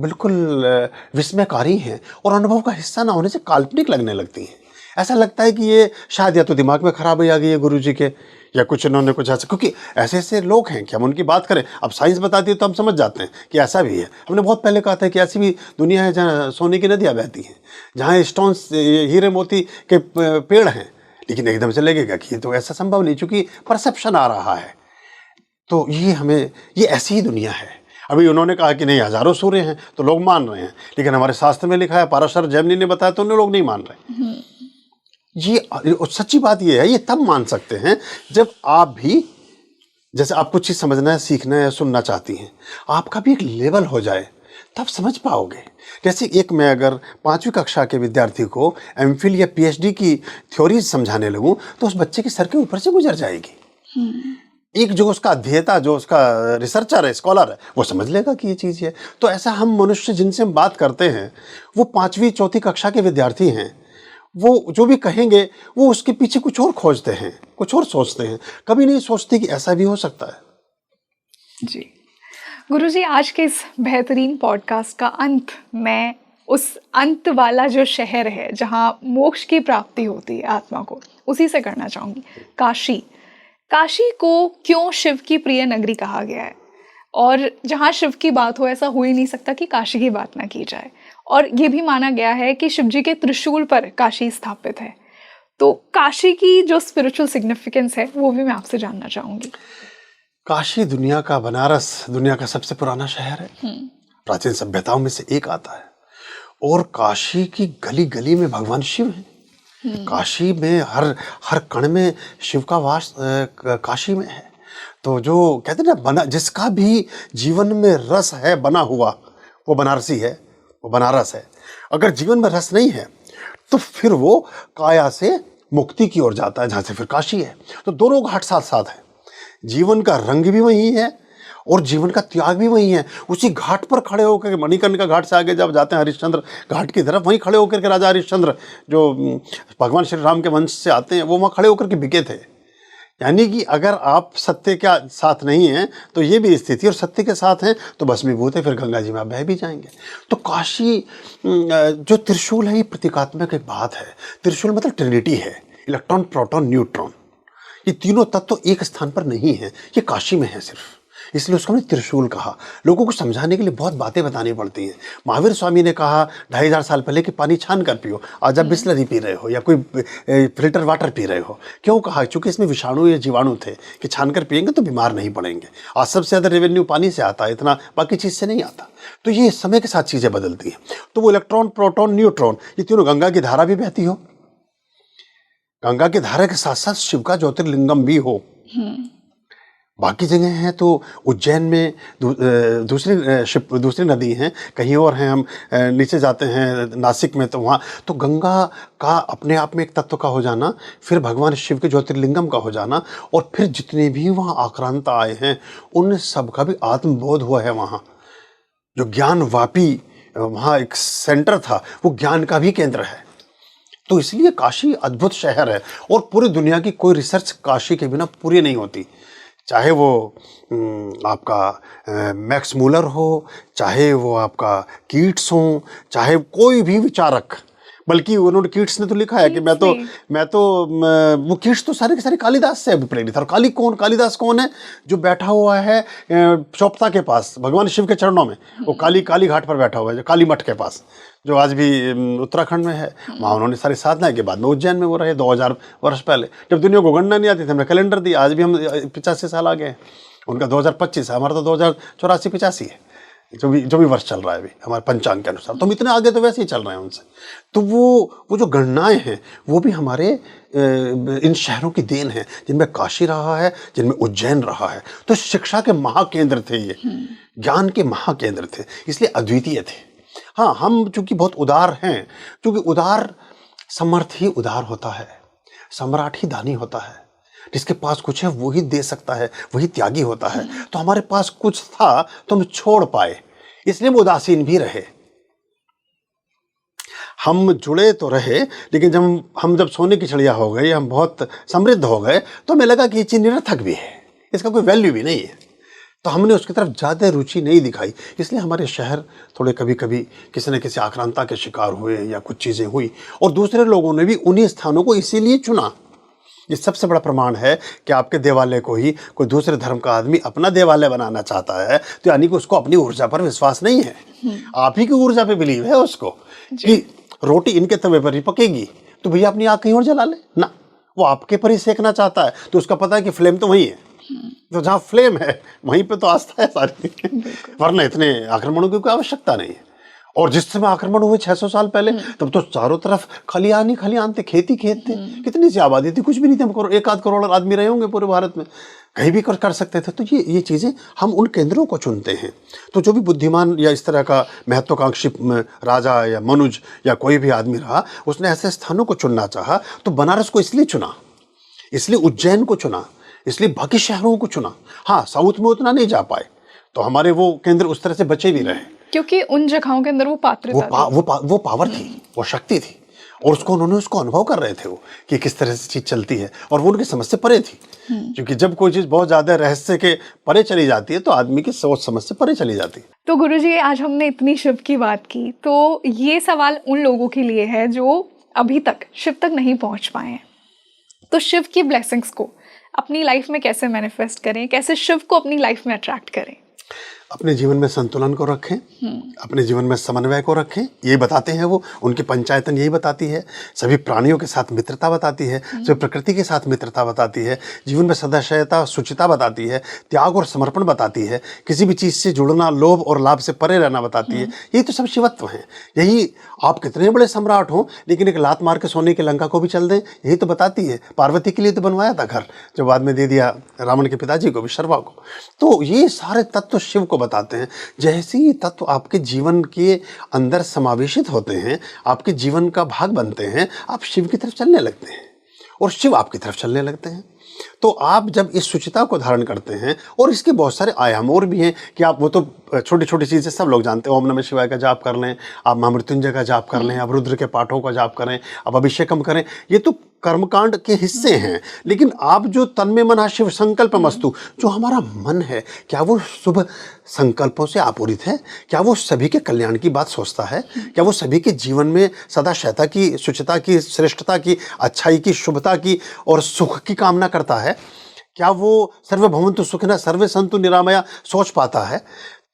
बिल्कुल विस्मयकारी हैं और अनुभव का हिस्सा ना होने से काल्पनिक लगने लगती हैं। ऐसा लगता है कि ये शायद या तो दिमाग में खराबी आ गई है गुरुजी के, या कुछ इन्होंने कुछ ऐसा, क्योंकि ऐसे ऐसे लोग हैं कि हम उनकी बात करें। अब साइंस बताती है तो हम समझ जाते हैं कि ऐसा भी है। हमने बहुत पहले कहा था कि ऐसी भी दुनिया है जहाँ सोने की नदियाँ बहती हैं, जहाँ स्टोन्स, हीरे मोती के पेड़ हैं, लेकिन एकदम से लगेगा कि ये तो ऐसा संभव नहीं, चूँकि परसेप्शन आ रहा है। तो ये ऐसी ही दुनिया है। अभी उन्होंने कहा कि नहीं, हजारों सूर्य हैं, तो लोग मान रहे हैं, लेकिन हमारे शास्त्र में लिखा है, पाराशर जैमिनी ने बताया, तो उन्हें लोग नहीं मान रहे। ये सच्ची बात ये है, ये तब मान सकते हैं जब आप भी, जैसे आप कुछ चीज़ समझना है, सीखना है, सुनना चाहती हैं, आपका भी एक लेवल हो जाए तब समझ पाओगे। जैसे एक मैं अगर 5वीं कक्षा के विद्यार्थी को एमफिल या पीएचडी की थ्योरी समझाने लगूं तो उस बच्चे के सर के ऊपर से गुजर जाएगी। एक जो उसका अध्येता, जो उसका रिसर्चर है, स्कॉलर है, वो समझ लेगा कि ये चीज़ है। तो ऐसा हम मनुष्य जिनसे हम बात करते हैं वो 5वीं 4थी कक्षा के विद्यार्थी हैं, वो जो भी कहेंगे वो उसके पीछे कुछ और खोजते हैं, कुछ और सोचते हैं, कभी नहीं सोचते कि ऐसा भी हो सकता है। जी गुरुजी, आज के इस बेहतरीन पॉडकास्ट का अंत मैं उस अंत वाला जो शहर है जहाँ मोक्ष की प्राप्ति होती है आत्मा को, उसी से करना चाहूँगी। काशी, काशी को क्यों शिव की प्रिय नगरी कहा गया है? और जहाँ शिव की बात हो, ऐसा हो ही नहीं सकता कि काशी की बात ना की जाए। और ये भी माना गया है कि शिव जी के त्रिशूल पर काशी स्थापित है। तो काशी की जो स्पिरिचुअल सिग्निफिकेंस है वो भी मैं आपसे जानना चाहूँगी। काशी दुनिया का, बनारस दुनिया का सबसे पुराना शहर है, प्राचीन सभ्यताओं में से एक आता है। और काशी की गली गली में भगवान शिव हैं। काशी में हर कण में शिव का वास काशी में है। तो जो कहते हैं ना, जिसका भी जीवन में रस है बना हुआ, वो बनारसी है, वो बनारस है। अगर जीवन में रस नहीं है तो फिर वो काया से मुक्ति की ओर जाता है, जहाँ से फिर काशी है। तो दोनों घाट साथ साथ है। जीवन का रंग भी वही है और जीवन का त्याग भी वही है। उसी घाट पर खड़े होकर, मणिकर्णिका घाट से आगे जब जाते हैं हरिश्चंद्र घाट की तरफ, वहीं खड़े होकर के राजा हरिश्चंद्र जो भगवान श्री राम के वंश से आते हैं, वो वहाँ खड़े होकर के बिके थे। यानी कि अगर आप सत्य के साथ नहीं हैं तो ये भी स्थिति, और सत्य के साथ हैं तो भस्मीभूत है, फिर गंगा जी में आप बह भी जाएंगे। तो काशी जो त्रिशूल है, ये प्रतीकात्मक एक बात है। त्रिशूल मतलब ट्रिनिटी है, इलेक्ट्रॉन, प्रोटॉन, न्यूट्रॉन, ये तीनों तत्व एक स्थान पर नहीं है, ये काशी में है सिर्फ, इसलिए उसको हमने त्रिशूल कहा। लोगों को समझाने के लिए बहुत बातें बतानी पड़ती हैं। महावीर स्वामी ने कहा 2500 साल पहले कि पानी छान कर पियो। आज आप बिस्लरी पी रहे हो या कोई फिल्टर वाटर पी रहे हो, क्यों कहा? क्योंकि इसमें विषाणु या जीवाणु थे कि छान कर पियेंगे तो बीमार नहीं पड़ेंगे। आज सबसे ज़्यादा रेवेन्यू पानी से आता है, इतना बाकी चीज़ से नहीं आता। तो ये समय के साथ चीज़ें बदलती हैं। तो वो इलेक्ट्रॉन, प्रोटॉन, न्यूट्रॉन, ये तीनों, गंगा की धारा भी बहती हो, गंगा की धारा के साथ साथ शिव का ज्योतिर्लिंगम भी हो। बाकी जगह हैं तो उज्जैन में दूसरी नदी हैं, कहीं और हैं, हम नीचे जाते हैं नासिक में, तो वहाँ तो गंगा का अपने आप में एक तत्व का हो जाना, फिर भगवान शिव के ज्योतिर्लिंगम का हो जाना, और फिर जितने भी वहाँ आक्रांत आए हैं उन सब का भी आत्मबोध हुआ है। वहाँ जो ज्ञान वापी, वहाँ एक सेंटर था, वो ज्ञान का भी केंद्र है। तो इसलिए काशी अद्भुत शहर है, और पूरी दुनिया की कोई रिसर्च काशी के बिना पूरी नहीं होती। चाहे वो आपका मैक्स मूलर हो, चाहे वो आपका कीट्स हो, चाहे कोई भी विचारक, बल्कि उन्होंने, कीट्स ने तो लिखा है कि वो कीट्स तो सारे के सारे कालिदास से प्रेरित। और कालिदास कौन है? जो बैठा हुआ है चौपता के पास, भगवान शिव के चरणों में, वो काली घाट पर बैठा हुआ है, जो काली मठ के पास, जो आज भी उत्तराखंड में है। वहाँ उन्होंने सारी साधना के बाद में उज्जैन में वो रहे 2000 वर्ष पहले, जब दुनिया को गणना नहीं आती थी, हमने कैलेंडर दिया। आज भी हम 85 साल आगे हैं, उनका 2025 है, हमारा तो 2084-85 है, जो भी वर्ष चल रहा है अभी हमारे पंचांग के अनुसार। तो हम इतने आगे तो वैसे ही चल रहे हैं उनसे। तो वो जो गणनाएं हैं वो भी हमारे इन शहरों की देन है, जिनमें काशी रहा है, जिनमें उज्जैन रहा है। तो शिक्षा के महाकेंद्र थे ये, ज्ञान के महाकेंद्र थे, इसलिए अद्वितीय थे। हाँ, हम चूंकि बहुत उदार हैं, क्योंकि उदार समर्थ ही उदार होता है, सम्राट ही दानी होता है। जिसके पास कुछ है वही दे सकता है, वही त्यागी होता है। तो हमारे पास कुछ था तो हम छोड़ पाए, इसलिए हम उदासीन भी रहे। हम जुड़े तो रहे, लेकिन जब सोने की चिड़िया हो गए, हम बहुत समृद्ध हो गए, तो हमें लगा कि ये चीज़ निरर्थक भी है, इसका कोई वैल्यू भी नहीं है। तो हमने उसकी तरफ ज़्यादा रुचि नहीं दिखाई, इसलिए हमारे शहर थोड़े कभी कभी किसी न किसी आक्रांता के शिकार हुए या कुछ चीज़ें हुई, और दूसरे लोगों ने भी उन्हीं स्थानों को इसीलिए चुना। ये सबसे बड़ा प्रमाण है कि आपके देवालय को ही कोई दूसरे धर्म का आदमी अपना देवालय बनाना चाहता है, तो यानी कि उसको अपनी ऊर्जा पर विश्वास नहीं है, आप ही की ऊर्जा पे बिलीव है उसको कि रोटी इनके तवे पर ही पकेगी, तो भैया अपनी आग कहीं और जला ले ना। वो आपके पर ही सेकना चाहता है, तो उसका पता है कि फ्लेम तो वही है, तो जहाँ फ्लेम है वहीं पे तो आस्था है सारी, वरना इतने आक्रमणों की कोई आवश्यकता नहीं है। और जिस समय आक्रमण हुए 600 साल पहले, तब तो चारों तरफ खलियान ही खलियान थे, खेत थे, कितनी सी आबादी थी, कुछ भी नहीं थे। 1 आध करोड़ आदमी रहे होंगे पूरे भारत में, कहीं भी कर सकते थे। तो ये चीज़ें हम उन केंद्रों को चुनते हैं। तो जो भी बुद्धिमान या इस तरह का महत्वाकांक्षी राजा या मनुज या कोई भी आदमी रहा, उसने ऐसे स्थानों को चुनना चाहा, तो बनारस को इसलिए चुना, इसलिए उज्जैन को चुना, इसलिए बाकी शहरों को चुना। हाँ, साउथ में उतना नहीं जा पाए, तो हमारे वो केंद्र उस तरह से बचे भी रहे, क्योंकि उन जगहों के अंदर वो पात्रता वो पावर थी, वो शक्ति थी, और उन्होंने उसको अनुभव कर रहे थे वो, कि किस तरह से चीज़ चलती है, और वो उनकी समझ से परे थी। क्योंकि जब कोई चीज़ बहुत ज़्यादा रहस्य के परे चली जाती है, तो आदमी की सोच समझ से परे चली जाती है। तो गुरुजी, आज हमने इतनी शिव की बात की, तो ये सवाल उन लोगों के लिए है जो अभी तक शिव तक नहीं पहुंच पाए हैं। तो शिव की ब्लेसिंग्स को अपनी लाइफ में कैसे मैनिफेस्ट करें, कैसे शिव को अपनी लाइफ में अट्रैक्ट करें? अपने जीवन में संतुलन को रखें, अपने जीवन में समन्वय को रखें, यही बताते हैं वो, उनकी पंचायतन यही बताती है। सभी प्राणियों के साथ मित्रता बताती है, सभी प्रकृति के साथ मित्रता बताती है, जीवन में सदाशयता शुचिता बताती है, त्याग और समर्पण बताती है, किसी भी चीज़ से जुड़ना, लोभ और लाभ से परे रहना बताती है। यही तो सब शिवत्व हैं। यही, आप कितने बड़े सम्राट हों, लेकिन एक लात मार के सोने की लंका को भी चल दें, यही तो बताती है। पार्वती के लिए तो बनवाया था घर, जो बाद में दे दिया रावण के पिताजी को, विश्वकर्मा को। तो ये सारे तत्व शिव को बताते हैं। जैसे ही तत्व आपके जीवन के अंदर समावेशित होते हैं, आपके जीवन का भाग बनते हैं, आप शिव की तरफ चलने लगते हैं और शिव आपकी तरफ चलने लगते हैं। तो आप जब इस शुचिता को धारण करते हैं, और इसके बहुत सारे आयाम और भी हैं कि आप, वो तो छोटी छोटी चीज़ें सब लोग जानते हैं, ओम नमः शिवाय का जाप कर लें, आप महामृत्युंजय का जाप कर लें, आप रुद्र के पाठों का जाप करें, आप अभिषेकम करें, ये तो कर्मकांड के हिस्से हैं। लेकिन आप जो तन में मन शिव संकल्प मस्तु, जो हमारा मन है, क्या वो शुभ संकल्पों से आपूरित है? क्या वो सभी के कल्याण की बात सोचता है? क्या वो सभी के जीवन में सदाशयता की, शुचिता की, श्रेष्ठता की, अच्छाई की, शुभता की और सुख की कामना करता है? क्या वो सर्वे भवन्तु सुखिनः सर्वे सन्तु निरामया सोच पाता है?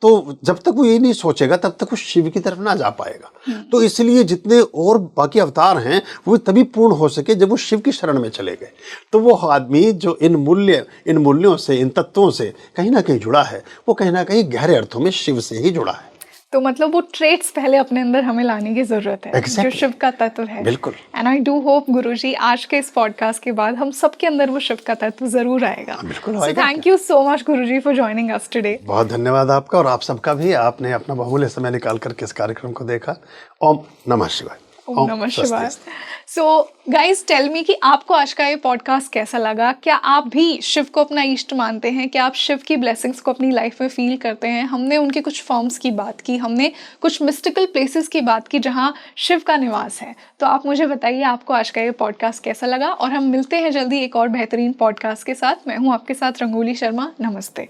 तो जब तक वो ये नहीं सोचेगा, तब तक वो शिव की तरफ ना जा पाएगा। तो इसलिए जितने और बाकी अवतार हैं, वो तभी पूर्ण हो सके जब वो शिव की शरण में चले गए। तो वो आदमी जो इन मूल्यों से, इन तत्वों से कहीं ना कहीं जुड़ा है, वो कहीं ना कहीं गहरे अर्थों में शिव से ही जुड़ा है। तो मतलब वो ट्रेट्स पहले अपने अंदर हमें लाने की जरूरत है, जो शिव का तत्व है। बिल्कुल। एंड आई डू होप गुरुजी, आज के इस पॉडकास्ट के बाद हम सबके अंदर वो शिव का तत्व जरूर आएगा। बिल्कुल। So thank you so much Guruji for joining us today. बहुत धन्यवाद आपका, और आप सबका भी, आपने अपना बहुमूल्य समय निकाल करके इस कार्यक्रम को देखा। ओम नमः शिवाय। ओम नमः शिवाय। सो गाइज, टेल मी कि आपको आज का ये पॉडकास्ट कैसा लगा? क्या आप भी शिव को अपना इष्ट मानते हैं? क्या आप शिव की ब्लेसिंग्स को अपनी लाइफ में फील करते हैं? हमने उनके कुछ फॉर्म्स की बात की, हमने कुछ मिस्टिकल प्लेसेस की बात की जहाँ शिव का निवास है। तो आप मुझे बताइए आपको आज का ये पॉडकास्ट कैसा लगा, और हम मिलते हैं जल्दी एक और बेहतरीन पॉडकास्ट के साथ। मैं हूँ आपके साथ रंगोली शर्मा। नमस्ते।